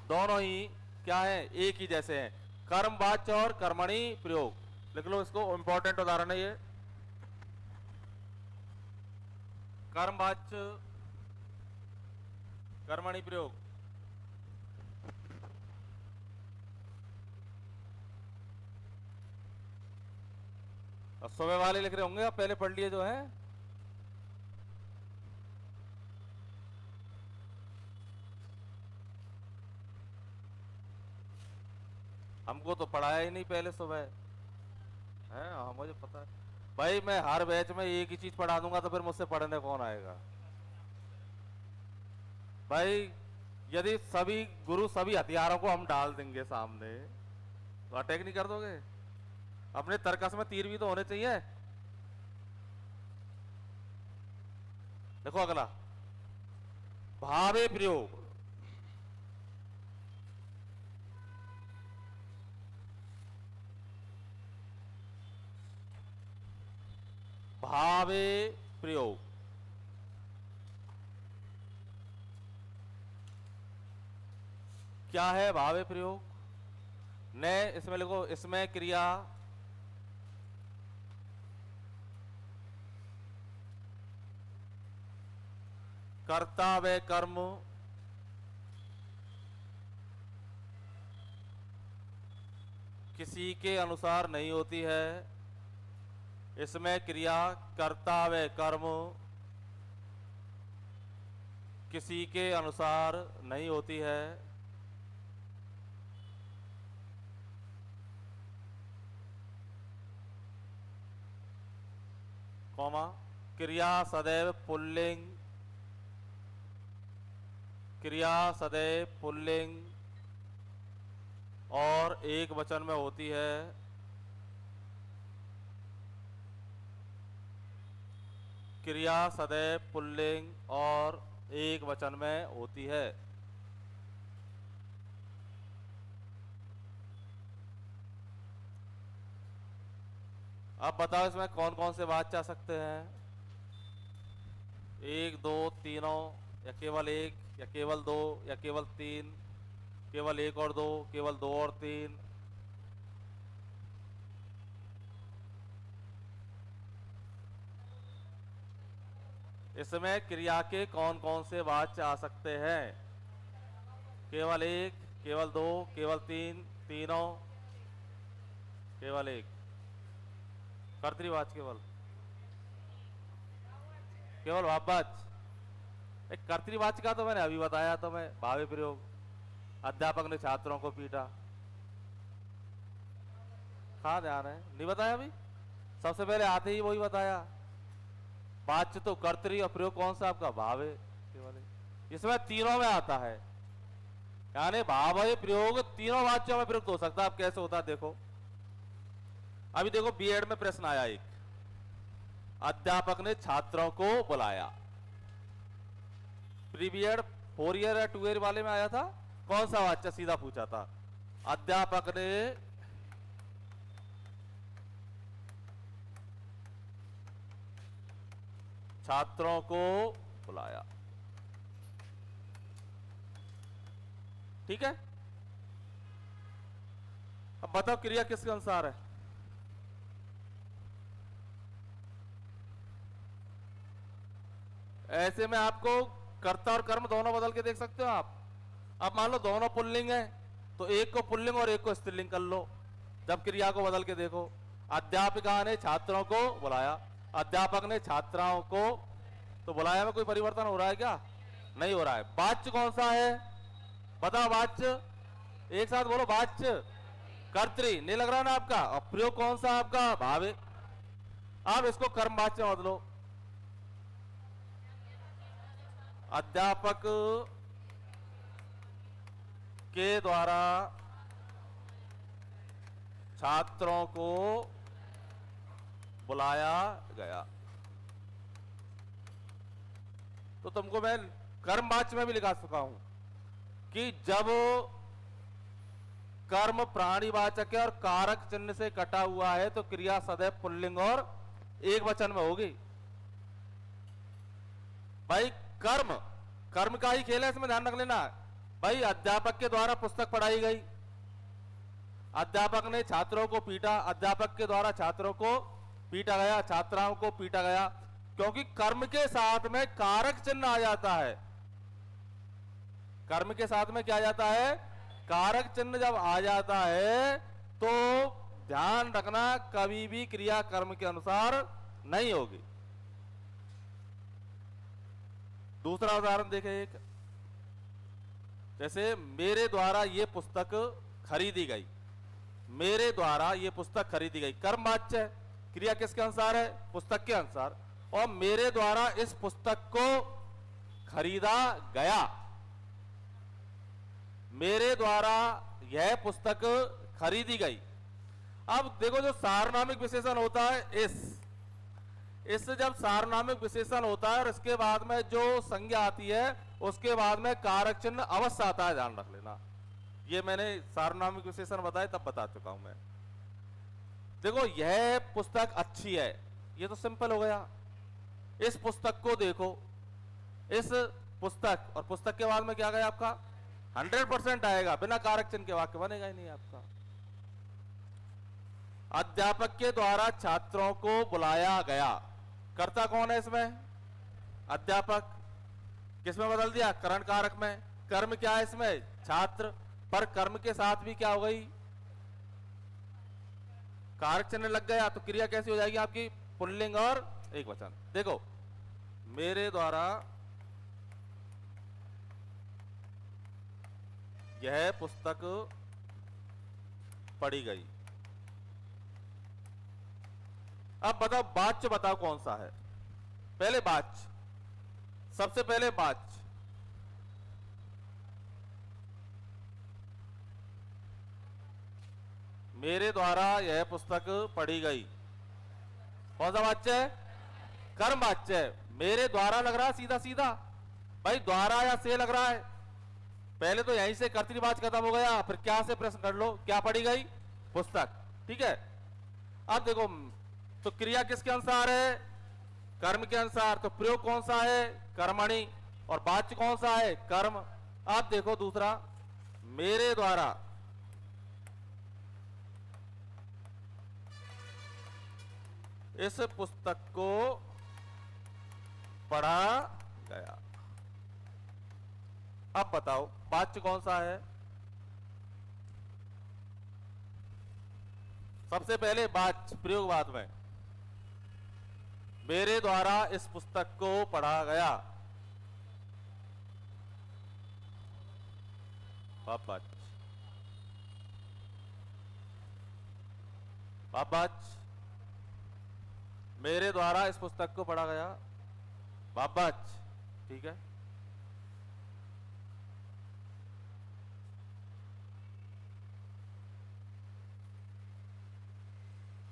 दोनों ही क्या है? एक ही जैसे हैं। कर्म वाच्य और कर्मणि प्रयोग। लिख लो इसको, इंपॉर्टेंट उदाहरण है ये। कर्मवाच्य कर्मणि प्रयोग। अब सुबह वाले लिख रहे होंगे, आप पहले पढ़ लिए जो है। हमको तो पढ़ाया ही नहीं पहले सुबह है। हाँ मुझे पता है भाई, मैं हर बैच में एक ही चीज पढ़ा दूंगा तो फिर मुझसे पढ़ने कौन आएगा भाई। यदि सभी गुरु सभी हथियारों को हम डाल देंगे सामने तो अटैक नहीं कर दोगे? अपने तर्कस में तीर भी तो होने चाहिए। देखो अगला भावे प्रयोग। भावे प्रयोग क्या है? भावे प्रयोग ने इसमें लिखो, इसमें क्रिया कर्ता व कर्म किसी के अनुसार नहीं होती है। इसमें क्रिया कर्ता व कर्म किसी के अनुसार नहीं होती है। कॉमा क्रिया सदैव पुल्लिंग, क्रिया सदैव पुल्लिंग और एक वचन में होती है। क्रिया सदैव पुल्लिंग और एक वचन में होती है। अब बताओ इसमें कौन कौन से वाच्य आ सकते हैं? एक, दो, तीनों, या केवल एक, या केवल दो, या केवल तीन, केवल एक और दो, केवल दो और तीन। इसमें क्रिया के कौन कौन से वाच्य आ सकते हैं? केवल एक, केवल दो, केवल तीन, तीनों, केवल एक। कर्तृवाच्य केवल, केवल भाववाच्य। एक कर्तृवाच्य का तो मैंने अभी बताया तुम्हें, भावे प्रयोग। अध्यापक ने छात्रों को पीटा, कहाँ ध्यान है? नहीं बताया अभी? सबसे पहले आते ही वही बताया। वाच्य तो कर्तृ और प्रयोग कौन सा आपका? भावे केवल। इसमें तीनों में आता है, यानी भावे प्रयोग तीनों वाच्यों में प्रयुक्त हो सकता है। अब कैसे होता है देखो। अभी देखो बीएड में प्रश्न आया एक, अध्यापक ने छात्रों को बुलाया। प्री बीएड 4 ईयर या 2 ईयर वाले में आया था, कौन सा वाच्य सीधा पूछा था? अध्यापक ने छात्रों को बुलाया। ठीक है, अब बताओ क्रिया किसके अनुसार है? ऐसे में आपको कर्ता और कर्म दोनों बदल के देख सकते हो आप। अब मान लो दोनों पुल्लिंग है तो एक को पुल्लिंग और एक को स्त्रीलिंग कर लो, जब क्रिया को बदल के देखो। अध्यापिका ने छात्रों को बुलाया, अध्यापक ने छात्राओं को, तो बुलाया में कोई परिवर्तन हो रहा है क्या? नहीं हो रहा है। वाच्य कौन सा है बताओ? वाच्य एक साथ बोलो, वाच्य कर्तृ। नहीं लग रहा ना आपका? और प्रयोग कौन सा आपका? भावे। अब इसको कर्म वाच्य में बदलो। अध्यापक के द्वारा छात्रों को बुलाया गया। तो तुमको मैं कर्मवाच्य में भी लिखा चुका हूं कि जब कर्म प्राणीवाचक है और कारक चिन्ह से कटा हुआ है तो क्रिया सदैव पुल्लिंग और एक वचन में होगी। भाई कर्म, कर्म का ही खेल है, इसमें ध्यान रख लेना। भाई अध्यापक के द्वारा पुस्तक पढ़ाई गई, अध्यापक ने छात्रों को पीटा, अध्यापक के द्वारा छात्रों को पीटा गया, छात्राओं को पीटा गया। क्योंकि कर्म के साथ में कारक चिन्ह आ जाता है। कर्म के साथ में क्या आ जाता है? कारक चिन्ह जब आ जाता है तो ध्यान रखना, कभी भी क्रिया कर्म के अनुसार नहीं होगी। दूसरा उदाहरण देखें एक, जैसे मेरे द्वारा ये पुस्तक खरीदी गई। मेरे द्वारा ये पुस्तक खरीदी गई, कर्म वाच्य है, क्रिया किसके अनुसार है? पुस्तक के अनुसार। और मेरे द्वारा इस पुस्तक को खरीदा गया। मेरे द्वारा यह पुस्तक खरीदी गई। अब देखो, जो सार्वनामिक विशेषण होता है इस जब सार्वनामिक विशेषण होता है और इसके बाद में जो संज्ञा आती है उसके बाद में कारक चिन्ह अवश्य आता है, ध्यान रख लेना। ये मैंने सार्वनामिक विशेषण बताए तब बता चुका हूं मैं। देखो, यह पुस्तक अच्छी है, ये तो सिंपल हो गया। इस पुस्तक को देखो, इस पुस्तक, और पुस्तक के बाद में क्या गया आपका? 100% आएगा, बिना कारक चिन्ह के वाक्य बनेगा ही नहीं आपका। अध्यापक के द्वारा छात्रों को बुलाया गया, कर्ता कौन है इसमें? अध्यापक। किसमें बदल दिया? करण कारक में। कर्म क्या है इसमें? छात्र। पर कर्म के साथ भी क्या हो गई? कारक चिन्ह लग गया, तो क्रिया कैसी हो जाएगी आपकी? पुल्लिंग और एक वचन। देखो, मेरे द्वारा यह पुस्तक पढ़ी गई। अब बताओ, वाच्य बताओ कौन सा है? पहले वाच्य, सबसे पहले वाच्य। मेरे द्वारा यह पुस्तक पढ़ी गई, कौन सा वाच्य है? कर्म वाच्य है। मेरे द्वारा लग रहा है सीधा सीधा भाई, द्वारा या से लग रहा है। पहले तो यहीं से कर्तृवाच्य खत्म हो गया, फिर क्या से प्रश्न कर लो, क्या पढ़ी गई? पुस्तक। ठीक है। अब देखो, तो क्रिया किसके अनुसार है? कर्म के अनुसार। तो प्रयोग कौन सा है? कर्मणि। और वाच्य कौन सा है? कर्म। अब देखो दूसरा, मेरे द्वारा इस पुस्तक को पढ़ा गया। अब बताओ, वाच्य कौन सा है? सबसे पहले वाच्य, प्रयोगवाद में मेरे द्वारा इस पुस्तक को पढ़ा गया, वाच्य। वाच्य। मेरे द्वारा इस पुस्तक को पढ़ा गया, वाच्य। ठीक है।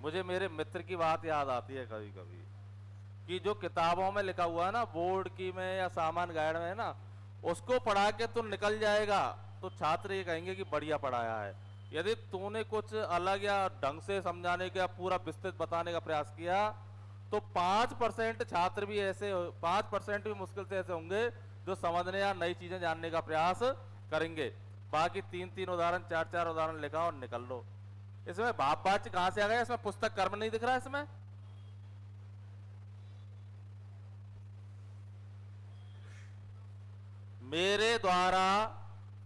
मुझे मेरे मित्र की बात याद आती है कभी कभी, कि जो किताबों में लिखा हुआ है ना, बोर्ड की में या सामान गाइड में है ना, उसको पढ़ा के तू निकल जाएगा तो छात्र ये कहेंगे कि बढ़िया पढ़ाया है। यदि तूने कुछ अलग या ढंग से समझाने का, पूरा विस्तृत बताने का प्रयास किया, तो 5% छात्र भी ऐसे, 5% भी मुश्किल से ऐसे होंगे जो समझने या नई चीजें जानने का प्रयास करेंगे। बाकी 3-3 उदाहरण, 4-4 उदाहरण लिखा और निकल लो। इसमें भाव वाच्य कहां से आ गया? इसमें पुस्तक कर्म नहीं दिख रहा है इसमें। मेरे द्वारा,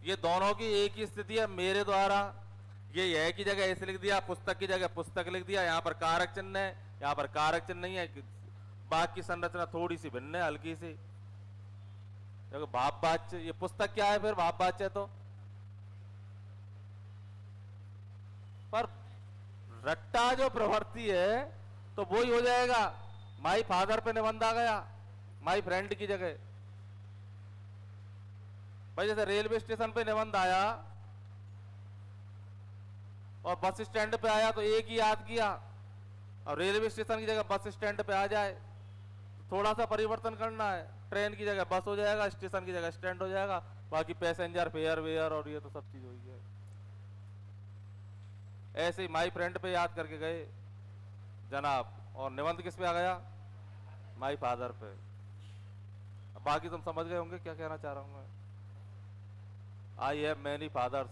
ये दोनों की एक ही स्थिति है। मेरे द्वारा, ये यह की जगह ऐसे लिख दिया, पुस्तक की जगह पुस्तक लिख दिया। यहां पर कारक चिन्ह है, यहां पर कारक चिन्ह नहीं है। बाकी संरचना थोड़ी सी भिन्न है, हल्की सी। देखो, भाव वाच्य, ये पुस्तक क्या है फिर? भाव वाच्य है। तो पर रट्टा जो प्रवृत्ति है तो वो ही हो जाएगा। माई फादर पे निबंध आ गया, माई फ्रेंड की जगह। भाई जैसे रेलवे स्टेशन पे निबंध आया और बस स्टैंड पे आया तो एक ही याद किया, और रेलवे स्टेशन की जगह बस स्टैंड पे आ जाए तो थोड़ा सा परिवर्तन करना है। ट्रेन की जगह बस हो जाएगा, स्टेशन की जगह स्टैंड हो जाएगा, बाकी पैसेंजर फेयर वेयर और ये तो सब चीज हुई है। ऐसे ही माई फ्रेंड पे याद करके गए जनाब, और निबंध किस पे आ गया? माई फादर पे। अब बाकी तुम समझ गए होंगे क्या कहना चाह रहा हूं मैं। I have many fathers,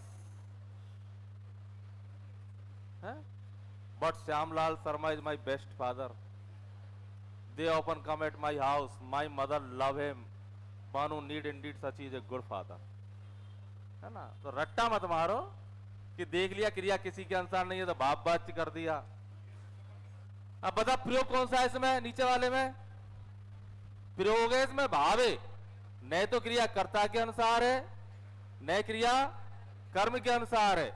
but Shyamlal Sharma is my best father. They often come at my house, my mother love him, बानू need indeed such is a good father. है ना, तो रट्टा मत मारो कि देख लिया क्रिया किसी के अनुसार नहीं है तो बाप बात कर दिया। अब बता प्रयोग कौन सा है इसमें, नीचे वाले में प्रयोग है इसमें भाव है, न तो क्रिया कर्ता के अनुसार है न क्रिया कर्म के अनुसार है।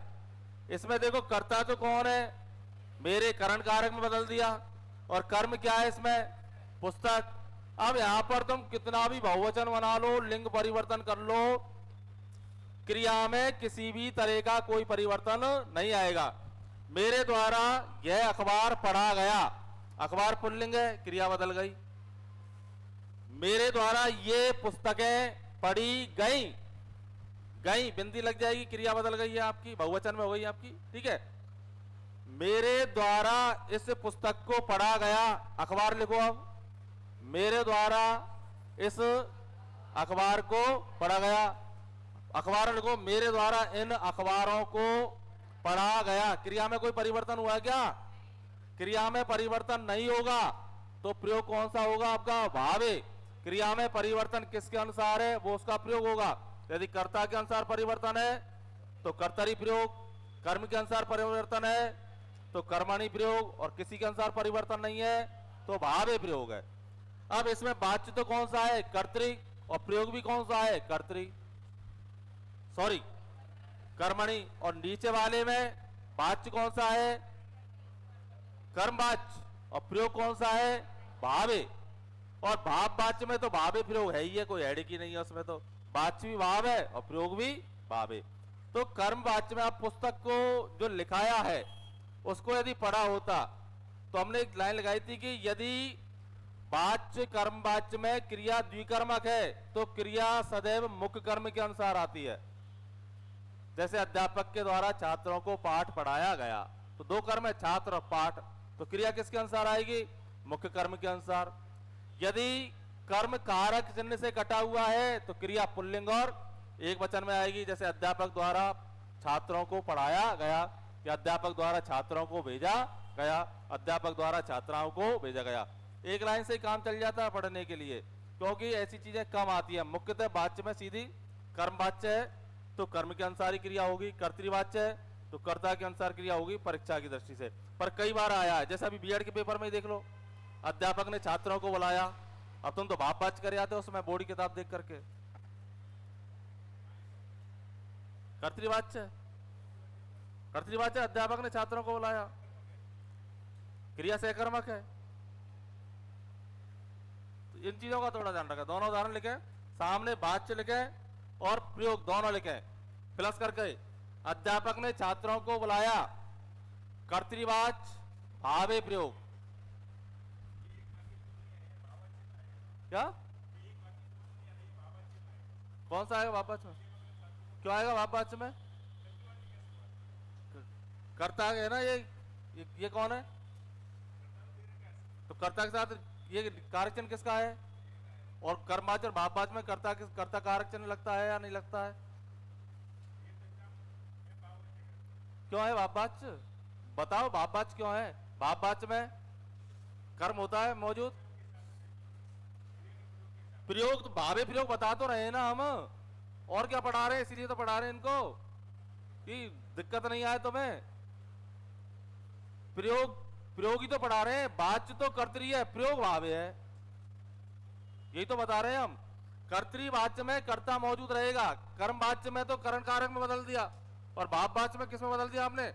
इसमें देखो कर्ता तो कौन है, मेरे करण कारक में बदल दिया, और कर्म क्या है इसमें, पुस्तक। अब यहां पर तुम कितना भी बहुवचन बना लो, लिंग परिवर्तन कर लो, क्रिया में किसी भी तरह का कोई परिवर्तन नहीं आएगा। मेरे द्वारा यह अखबार पढ़ा गया, अखबार पुल्लिंग है, क्रिया बदल गई। मेरे द्वारा ये पुस्तकें पढ़ी गई, गई बिंदी लग जाएगी, क्रिया बदल गई है आपकी, बहुवचन में हो गई आपकी, ठीक है। मेरे द्वारा इस पुस्तक को पढ़ा गया, अखबार लिखो अब, मेरे द्वारा इस अखबार को पढ़ा गया, अखबार लिखो, मेरे द्वारा इन अखबारों को पढ़ा गया। क्रिया में कोई परिवर्तन हुआ क्या, क्रिया में परिवर्तन नहीं होगा, तो प्रयोग कौन सा होगा आपका, भाव है। क्रिया में परिवर्तन किसके अनुसार है वो उसका प्रयोग होगा। यदि कर्ता के अनुसार परिवर्तन है तो कर्तरी प्रयोग, कर्म के अनुसार परिवर्तन है तो कर्मणि प्रयोग, और किसी के अनुसार परिवर्तन नहीं है तो भावे प्रयोग है। अब इसमें वाच्य तो कौन सा है, कर्तरी, और प्रयोग भी कौन सा है, कर्तरी, सॉरी कर्मणि। और नीचे वाले में वाच्य कौन सा है, कर्मवाच्य, और प्रयोग कौन सा है, भावे। और भाव वाच्य में तो भावे प्रयोग है ही है, कोई हेड की नहीं है उसमें, तो वाच्य भी भाव है और प्रयोग भी भाव है। तो कर्म वाच्य में आप पुस्तक को जो लिखाया है उसको यदि पढ़ा होता तो हमने एक लाइन लगाई थी कि यदि वाच्य कर्म वाच्य में क्रिया द्विकर्मक है तो क्रिया सदैव मुख्य कर्म के अनुसार आती है। जैसे अध्यापक के द्वारा छात्रों को पाठ पढ़ाया गया, तो दो कर्म है, छात्र और पाठ, तो क्रिया किसके अनुसार आएगी, मुख्य कर्म के अनुसार। यदि कर्म कारक चिन्ह से कटा हुआ है तो क्रिया पुल्लिंग और एक वचन में आएगी, जैसे अध्यापक द्वारा छात्रों को पढ़ाया गया, या अध्यापक द्वारा छात्रों को भेजा गया, अध्यापक द्वारा छात्राओं को भेजा गया। एक लाइन से ही काम चल जाता है पढ़ने के लिए, क्योंकि ऐसी चीजें कम आती है। मुख्यतः वाच्य में सीधी कर्म वाच्य है तो कर्म के अनुसार ही क्रिया होगी, कर्तृवाच्य है तो कर्ता के अनुसार क्रिया होगी परीक्षा की दृष्टि से। पर कई बार आया है, जैसे अभी बीएड के पेपर में ही देख लो, अध्यापक ने छात्रों को बुलाया, अब तुम तो भाप बाच कर आते हो उसमें बोर्ड की किताब देख करके, कर्तृवाच्य, कर्तृवाच्य, अध्यापक ने छात्रों को बुलाया, क्रिया सहकर्मक है। तो इन चीजों का थोड़ा ध्यान रखें। दोनों उदाहरण लिखे, सामने वाच्य लिखे और प्रयोग दोनों लिखे प्लस करके। अध्यापक ने छात्रों को बुलाया, कर्तृवाच्य भावे प्रयोग, क्या कौन सा आएगा वापस में, क्यों आएगा वापस में, कर्ता है ना, ये कौन है, तो कर्ता के साथ ये कारक चिन्ह किसका है, और कर्मवाच्य और भाववाच्य में कर्ता कारक चिन्ह लगता है या नहीं लगता है, क्यों है भाववाच्य, बताओ भाववाच्य क्यों है, भाववाच्य में कर्म होता है मौजूद, प्रयोग तो भावे प्रयोग बता तो रहे ना हम, और क्या पढ़ा रहे हैं, इसीलिए तो पढ़ा रहे हैं इनको कि दिक्कत नहीं आए तुम्हें। प्रयोग ही तो पढ़ा रहे हैं, वाच्य तो कर्तरी है, प्रयोग भावे है, यही तो बता रहे हैं हम। कर्तरी वाच्य में कर्ता मौजूद रहेगा, कर्म वाच्य में तो करण कारक में बदल दिया, और भाव वाच्य में किस में बदल दिया आपने,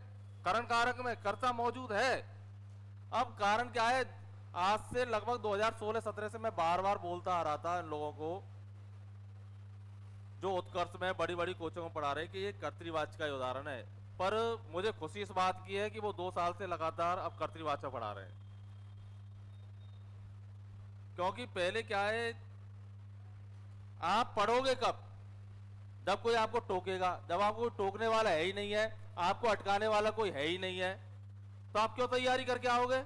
करण कारक में, कर्ता मौजूद है। अब कारण क्या है, आज से लगभग 2016-17 से मैं बार बार बोलता आ रहा था इन लोगों को जो उत्कर्ष में बड़ी बड़ी कोचिंग में पढ़ा रहे कि ये कर्तृवाच्य का उदाहरण है, पर मुझे खुशी इस बात की है कि वो 2 साल से लगातार अब कर्तृवाच्य पढ़ा रहे हैं। क्योंकि पहले क्या है, आप पढ़ोगे कब, जब कोई आपको टोकेगा, जब आपको टोकने वाला है ही नहीं है, आपको अटकाने वाला कोई है ही नहीं है, तो आप क्यों तैयारी करके आओगे।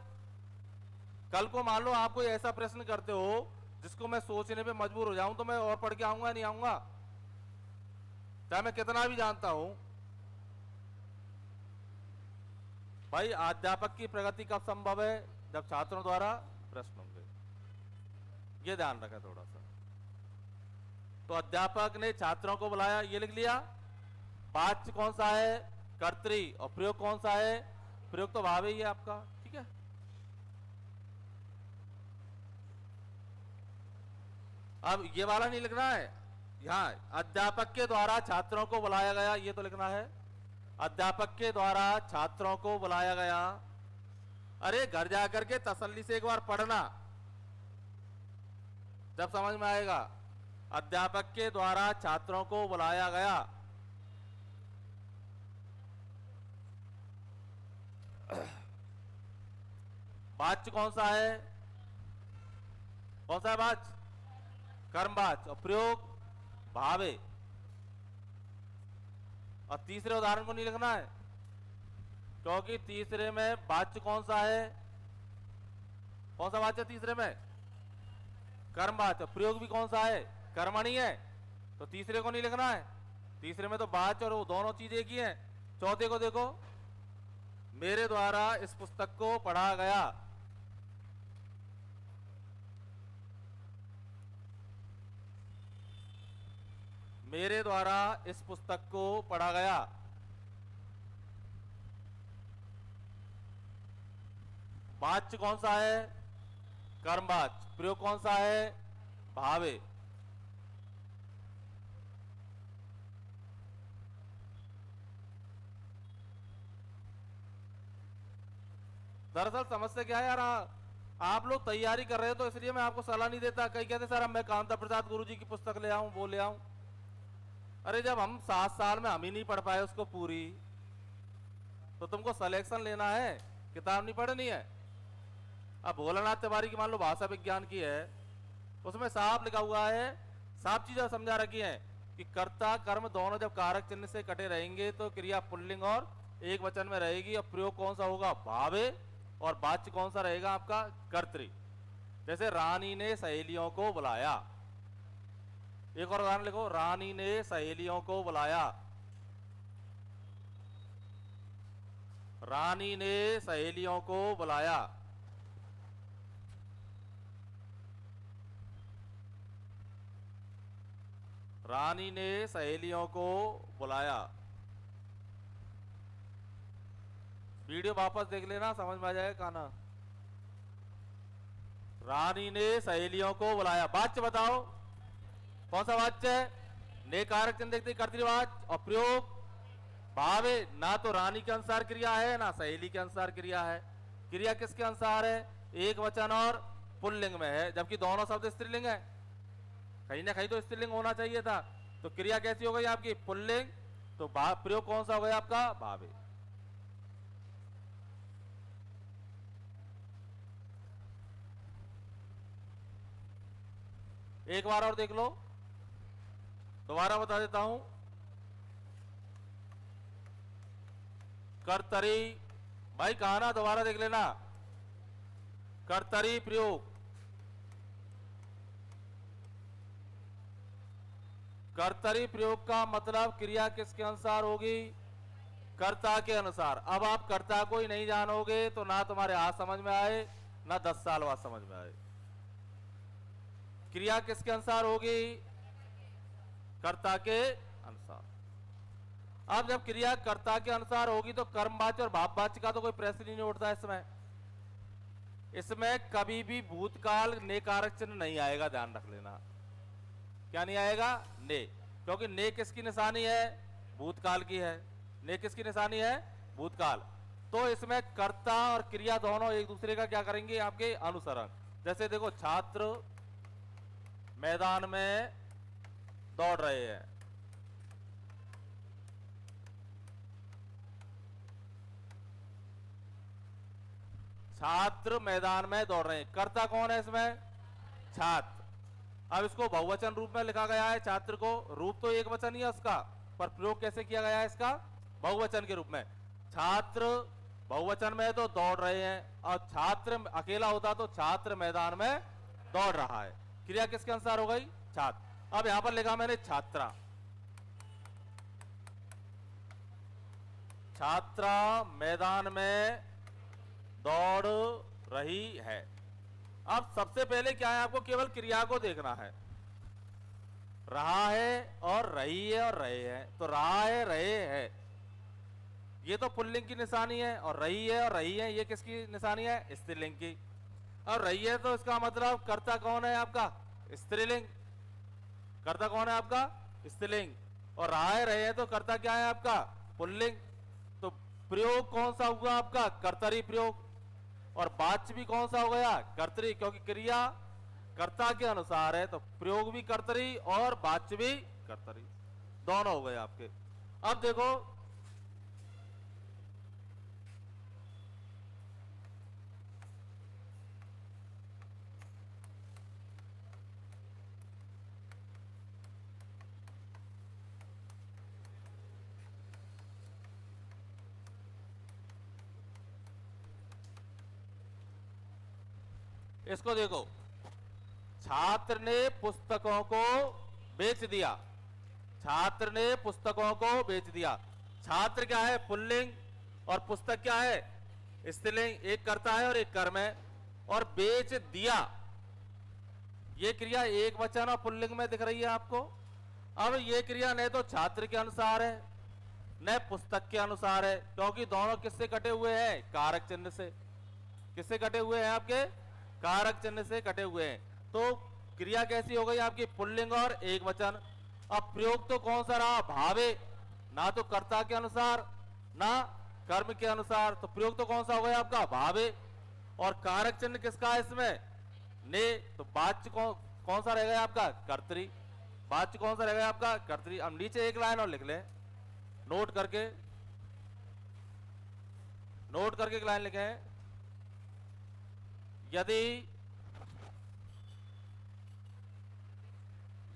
कल को मान लो आप कोई ऐसा प्रश्न करते हो जिसको मैं सोचने पे मजबूर हो जाऊं, तो मैं और पढ़ के आऊंगा नहीं आऊंगा, चाहे मैं कितना भी जानता हूं। भाई अध्यापक की प्रगति कब संभव है, जब छात्रों द्वारा प्रश्न होंगे। ये ध्यान रखें थोड़ा सा। तो अध्यापक ने छात्रों को बुलाया, ये लिख लिया। वाच्य कौन सा है? कर्तरी। और प्रयोग कौन सा है? प्रयोग तो भाव ही है आपका, ठीक है। अब ये वाला नहीं लिखना है, यहां अध्यापक के द्वारा छात्रों को बुलाया गया, ये तो लिखना है। अध्यापक के द्वारा छात्रों को बुलाया गया। अरे घर जाकर के तसल्ली से एक बार पढ़ना, जब समझ में आएगा। अध्यापक के द्वारा छात्रों को बुलाया गया। वाच्य कौन सा है? कौन सा है वाच्य? कर्मवाच्य। और प्रयोग भावे। और तीसरे उदाहरण को नहीं लिखना है, क्योंकि तीसरे में वाच्य कौन सा है? कौन सा वाच्य तीसरे में? कर्मवाच्य। प्रयोग भी कौन सा है? कर्मणी है। तो तीसरे को नहीं लिखना है, तीसरे में तो वाच्य और वो दोनों चीजें एक ही हैं। चौथे को देखो, मेरे द्वारा इस पुस्तक को पढ़ा गया। मेरे द्वारा इस पुस्तक को पढ़ा गया। वाच्य कौन सा है? कर्मवाच्य। प्रयोग कौन सा है? भावे। दरअसल समस्या क्या है यार, आप लोग तैयारी कर रहे हो तो इसलिए मैं आपको सलाह नहीं देता। कई कहते सर अब मैं कांता प्रसाद गुरुजी की पुस्तक ले आऊं, वो ले आऊं। अरे जब हम 7 साल में हम ही नहीं पढ़ पाए उसको पूरी, तो तुमको सिलेक्शन लेना है, किताब नहीं पढ़नी है। अब भोलानाथ तिवारी की मान लो भाषा विज्ञान की है, उसमें साफ लिखा हुआ है, साफ चीजें समझा रखी है कि कर्ता कर्म दोनों जब कारक चिन्ह से कटे रहेंगे तो क्रिया पुल्लिंग और एक वचन में रहेगी। और प्रयोग कौन सा होगा? भावे। और वाच्य कौन सा रहेगा आपका? कर्तरी। जैसे रानी ने सहेलियों को बुलाया। एक और उदाहरण लिखो, रानी ने सहेलियों को बुलाया। रानी ने सहेलियों को बुलाया। रानी ने सहेलियों को बुलाया। वीडियो वापस देख लेना, समझ में आ जाएगा काना। रानी ने सहेलियों को बुलाया। वाच्य बताओ कौन सा वाच्य है? ने कारक चिन्ह देखते कर्तृवाच्य। और प्रयोग भावे। ना तो रानी के अनुसार क्रिया है ना सहेली के अनुसार क्रिया है। क्रिया किसके अनुसार है? एक वचन और पुल्लिंग में है, जबकि दोनों शब्द स्त्रीलिंग है। कहीं ना कहीं तो स्त्रीलिंग होना चाहिए था। तो क्रिया कैसी हो गई आपकी? पुल्लिंग। तो प्रयोग कौन सा हो गया आपका? भावे। एक बार और देख लो, दोबारा बता देता हूं। कर्तरी, भाई कहा ना, दोबारा देख लेना। कर्तरी प्रयोग। कर्तरी प्रयोग का मतलब क्रिया किसके अनुसार होगी? कर्ता के अनुसार। अब आप कर्ता को ही नहीं जानोगे तो ना तुम्हारे आज समझ में आए ना 10 साल बाद समझ में आए। क्रिया किसके अनुसार होगी? कर्ता के अनुसार। अब जब क्रिया कर्ता के अनुसार होगी तो कर्मवाच्य और भाववाच्य का तो कोई प्रश्न ही नहीं उठता। इसमें कभी भी भूतकाल ने कारक चिन्ह नहीं आएगा, ध्यान रख लेना। क्या नहीं आएगा? ने। क्योंकि ने किसकी निशानी है? भूतकाल की है। ने किसकी निशानी है? भूतकाल। तो इसमें कर्ता और क्रिया दोनों एक दूसरे का क्या करेंगे? आपके अनुसरण। जैसे देखो, छात्र मैदान में दौड़ रहे हैं। छात्र मैदान में दौड़ रहे हैं, कर्ता कौन है इसमें? छात्र। अब इसको बहुवचन रूप में लिखा गया है, छात्र को। रूप तो एक वचन ही है उसका, पर प्रयोग कैसे किया गया है इसका? बहुवचन के रूप में। छात्र बहुवचन में तो दौड़ रहे हैं, और छात्र अकेला होता तो छात्र मैदान में दौड़ रहा है। क्रिया किसके अनुसार हो गई? छात्र। अब यहां पर लिखा मैंने छात्रा। छात्रा मैदान में दौड़ रही है। अब सबसे पहले क्या है, आपको केवल क्रिया को देखना है। रहा है और रही है और रहे हैं, तो रहा है रहे है ये तो पुल्लिंग की निशानी है, और रही है और रही है ये किसकी निशानी है, स्त्रीलिंग की। और रही है तो इसका मतलब कर्ता कौन है आपका, स्त्रीलिंग। कर्ता कौन है आपका, स्त्रीलिंग। और रहा है रहे है तो कर्ता क्या है आपका, पुल्लिंग। तो प्रयोग कौन सा हुआ आपका, कर्तरी प्रयोग। और वाच्य भी कौन सा हो गया, कर्तरी, क्योंकि क्रिया कर्ता के अनुसार है, तो प्रयोग भी कर्तरी और वाच्य भी कर्तरी, दोनों हो गए आपके। अब देखो इसको देखो, छात्र ने पुस्तकों को बेच दिया। छात्र ने पुस्तकों को बेच दिया। छात्र क्या है, पुल्लिंग, और पुस्तक क्या है, स्त्रीलिंग। एक कर्ता है और एक कर्म है। और बेच दिया, ये क्रिया एक वचन और पुल्लिंग में दिख रही है आपको। अब ये क्रिया न तो छात्र के अनुसार है न पुस्तक के अनुसार है, क्योंकि दोनों किससे कटे हुए हैं, कारक चिन्ह से। किससे कटे हुए हैं आपके, कारक चिन्ह से कटे हुए हैं। तो क्रिया कैसी हो गई आपकी, पुल्लिंग और एक वचन। अब प्रयोग तो कौन सा रहा, भावे, ना तो कर्ता के अनुसार ना कर्म के अनुसार, तो प्रयोग तो कौन सा हो गया आपका, भावे। और कारक चिन्ह किसका है इसमें, ने। तो वाच्य कौन सा रह गया आपका, कर्तरी। वाच्य कौन सा रह गया आपका, कर्तरी। अब नीचे एक लाइन और लिख ले, नोट करके, नोट करके एक लाइन लिखे, यदि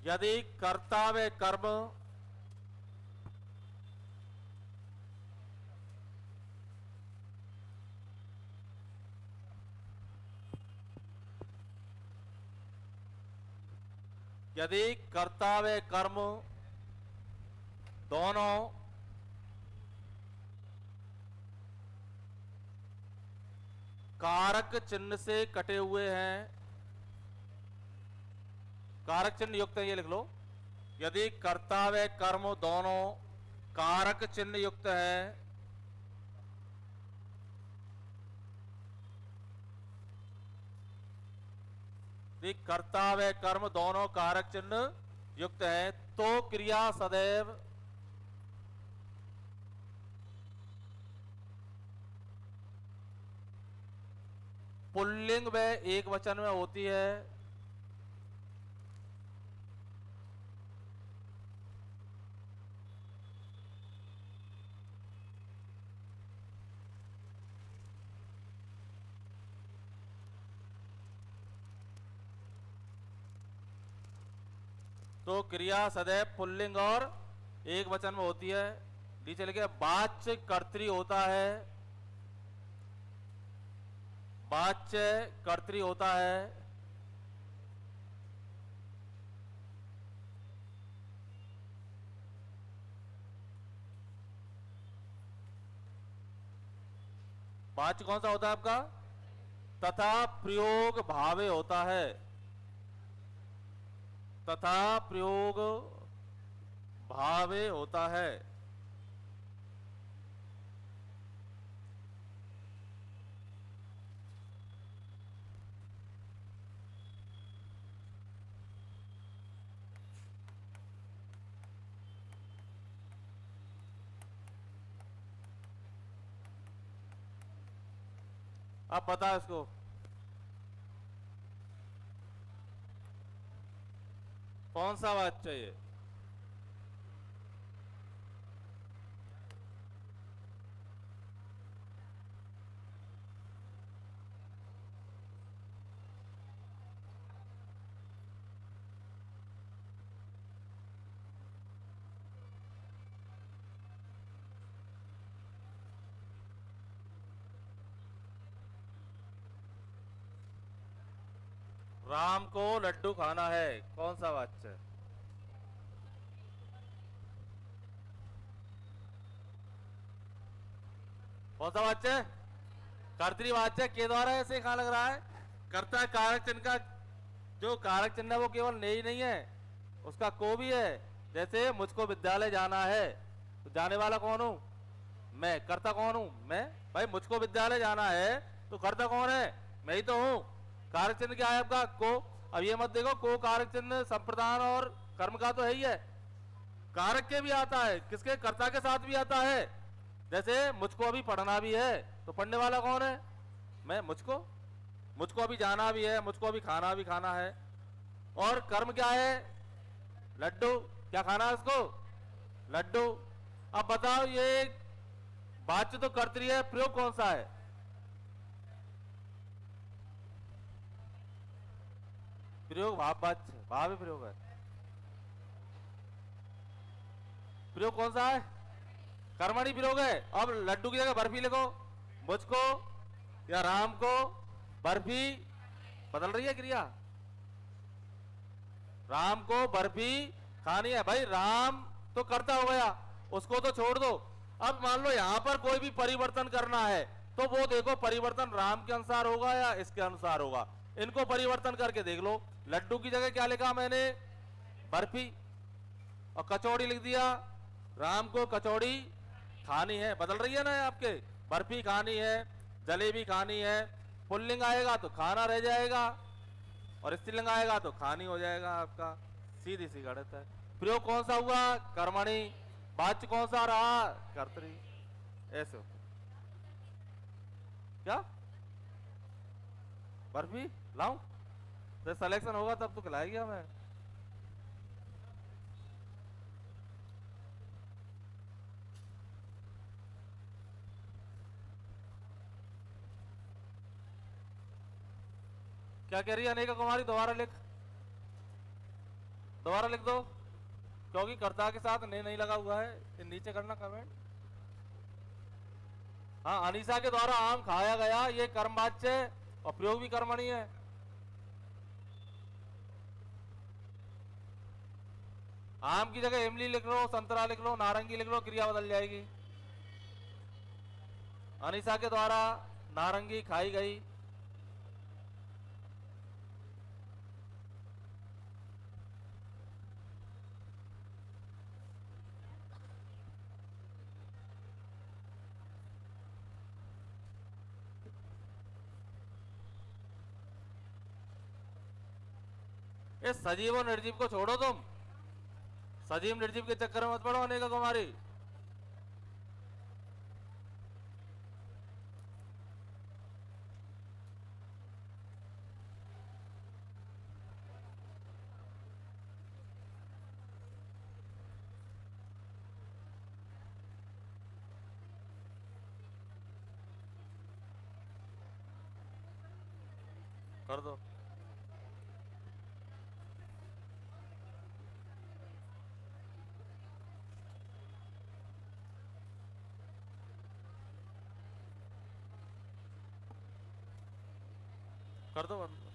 यदि कर्ता व कर्म यदि कर्ता व कर्म दोनों कारक चिन्ह से कटे हुए हैं, कारक चिन्ह युक्त है, ये लिख लो। यदि कर्ता व कर्म दोनों कारक चिन्ह युक्त है, कर्ता व कर्म दोनों कारक चिन्ह युक्त है, तो क्रिया सदैव पुल्लिंग व एक वचन में होती है। तो क्रिया सदैव पुल्लिंग और एक वचन में होती है। नीचे लिखे, वाच्य कर्तरी होता है, वाच्य कर्तरी होता है। वाच्य कौन सा होता है आपका, तथा प्रयोग भावे होता है, तथा प्रयोग भावे होता है। अब बता इसको, कौन सा वाच्य चाहिए। राम को लड्डू खाना है, कौन सा वाच्य है, कौन सा वाच्य है, कर्तरी वाच्य के द्वारा ऐसे कहां लग रहा है, कर्ता कारक चिन्ह का जो कारक चिन्ह है वो केवल ने ही नहीं है, उसका को भी है। जैसे मुझको विद्यालय जाना है, तो जाने वाला कौन हूं? मैं। कर्ता कौन हूं? मैं। भाई मुझको विद्यालय जाना है तो कर्ता कौन है? मैं ही तो हूं। कारक चिन्ह क्या है आपका? को। अब ये मत देखो को कारक चिन्ह संप्रदान और कर्म का तो है ही है, कारक के भी आता है, किसके? कर्ता के साथ भी आता है। जैसे मुझको अभी पढ़ना भी है तो पढ़ने वाला कौन है? मैं। मुझको अभी जाना भी है, मुझको अभी खाना भी खाना है। और कर्म क्या है? लड्डू। क्या खाना है उसको? लड्डू। अब बताओ ये वाच्य तो कर्तरी है, प्रयोग कौन सा है? प्रयोग भाव वाच्य, भाव ही प्रयोग है। प्रयोग कौन सा है? कर्मणि प्रयोग है। अब लड्डू की जगह बर्फी लिखो, मुझको या राम को बर्फी, बदल रही है क्रिया। राम को बर्फी खानी है। भाई राम तो करता हो गया, उसको तो छोड़ दो। अब मान लो यहां पर कोई भी परिवर्तन करना है तो वो देखो परिवर्तन राम के अनुसार होगा या इसके अनुसार होगा, इनको परिवर्तन करके देख लो। लड्डू की जगह क्या लिखा मैंने? बर्फी। और कचौड़ी लिख दिया, राम को कचौड़ी खानी है। बदल रही है ना आपके? बर्फी खानी है, जलेबी खानी है। पुल्लिंग आएगा तो खाना रह जाएगा और स्त्रीलिंग आएगा तो खानी हो जाएगा आपका। सीधी सी गणित है। प्रयोग कौन सा हुआ? कर्मणि। वाच्य कौन सा रहा? कर्तरी। ऐसे होता है। क्या बर्फी लाऊं? तो सिलेक्शन होगा तब तो खिलाएगी हमें। क्या कह रही है अनेका कुमारी? दोबारा लिख, दोबारा लिख दो, क्योंकि कर्ता के साथ ने नहीं लगा हुआ है। ये नीचे करना कमेंट। हाँ, अनीसा के द्वारा आम खाया गया, ये कर्मवाच्य है और प्रयोग भी कर्मणि है। आम की जगह इमली लिख लो, संतरा लिख लो, नारंगी लिख लो, क्रिया बदल जाएगी। अनीसा के द्वारा नारंगी खाई गई। इस सजीव और निर्जीव को छोड़ो तुम, सजीव निर्जीव के चक्कर में मत पड़ो अनेका कुमारी। कर दो। कर दो बंद।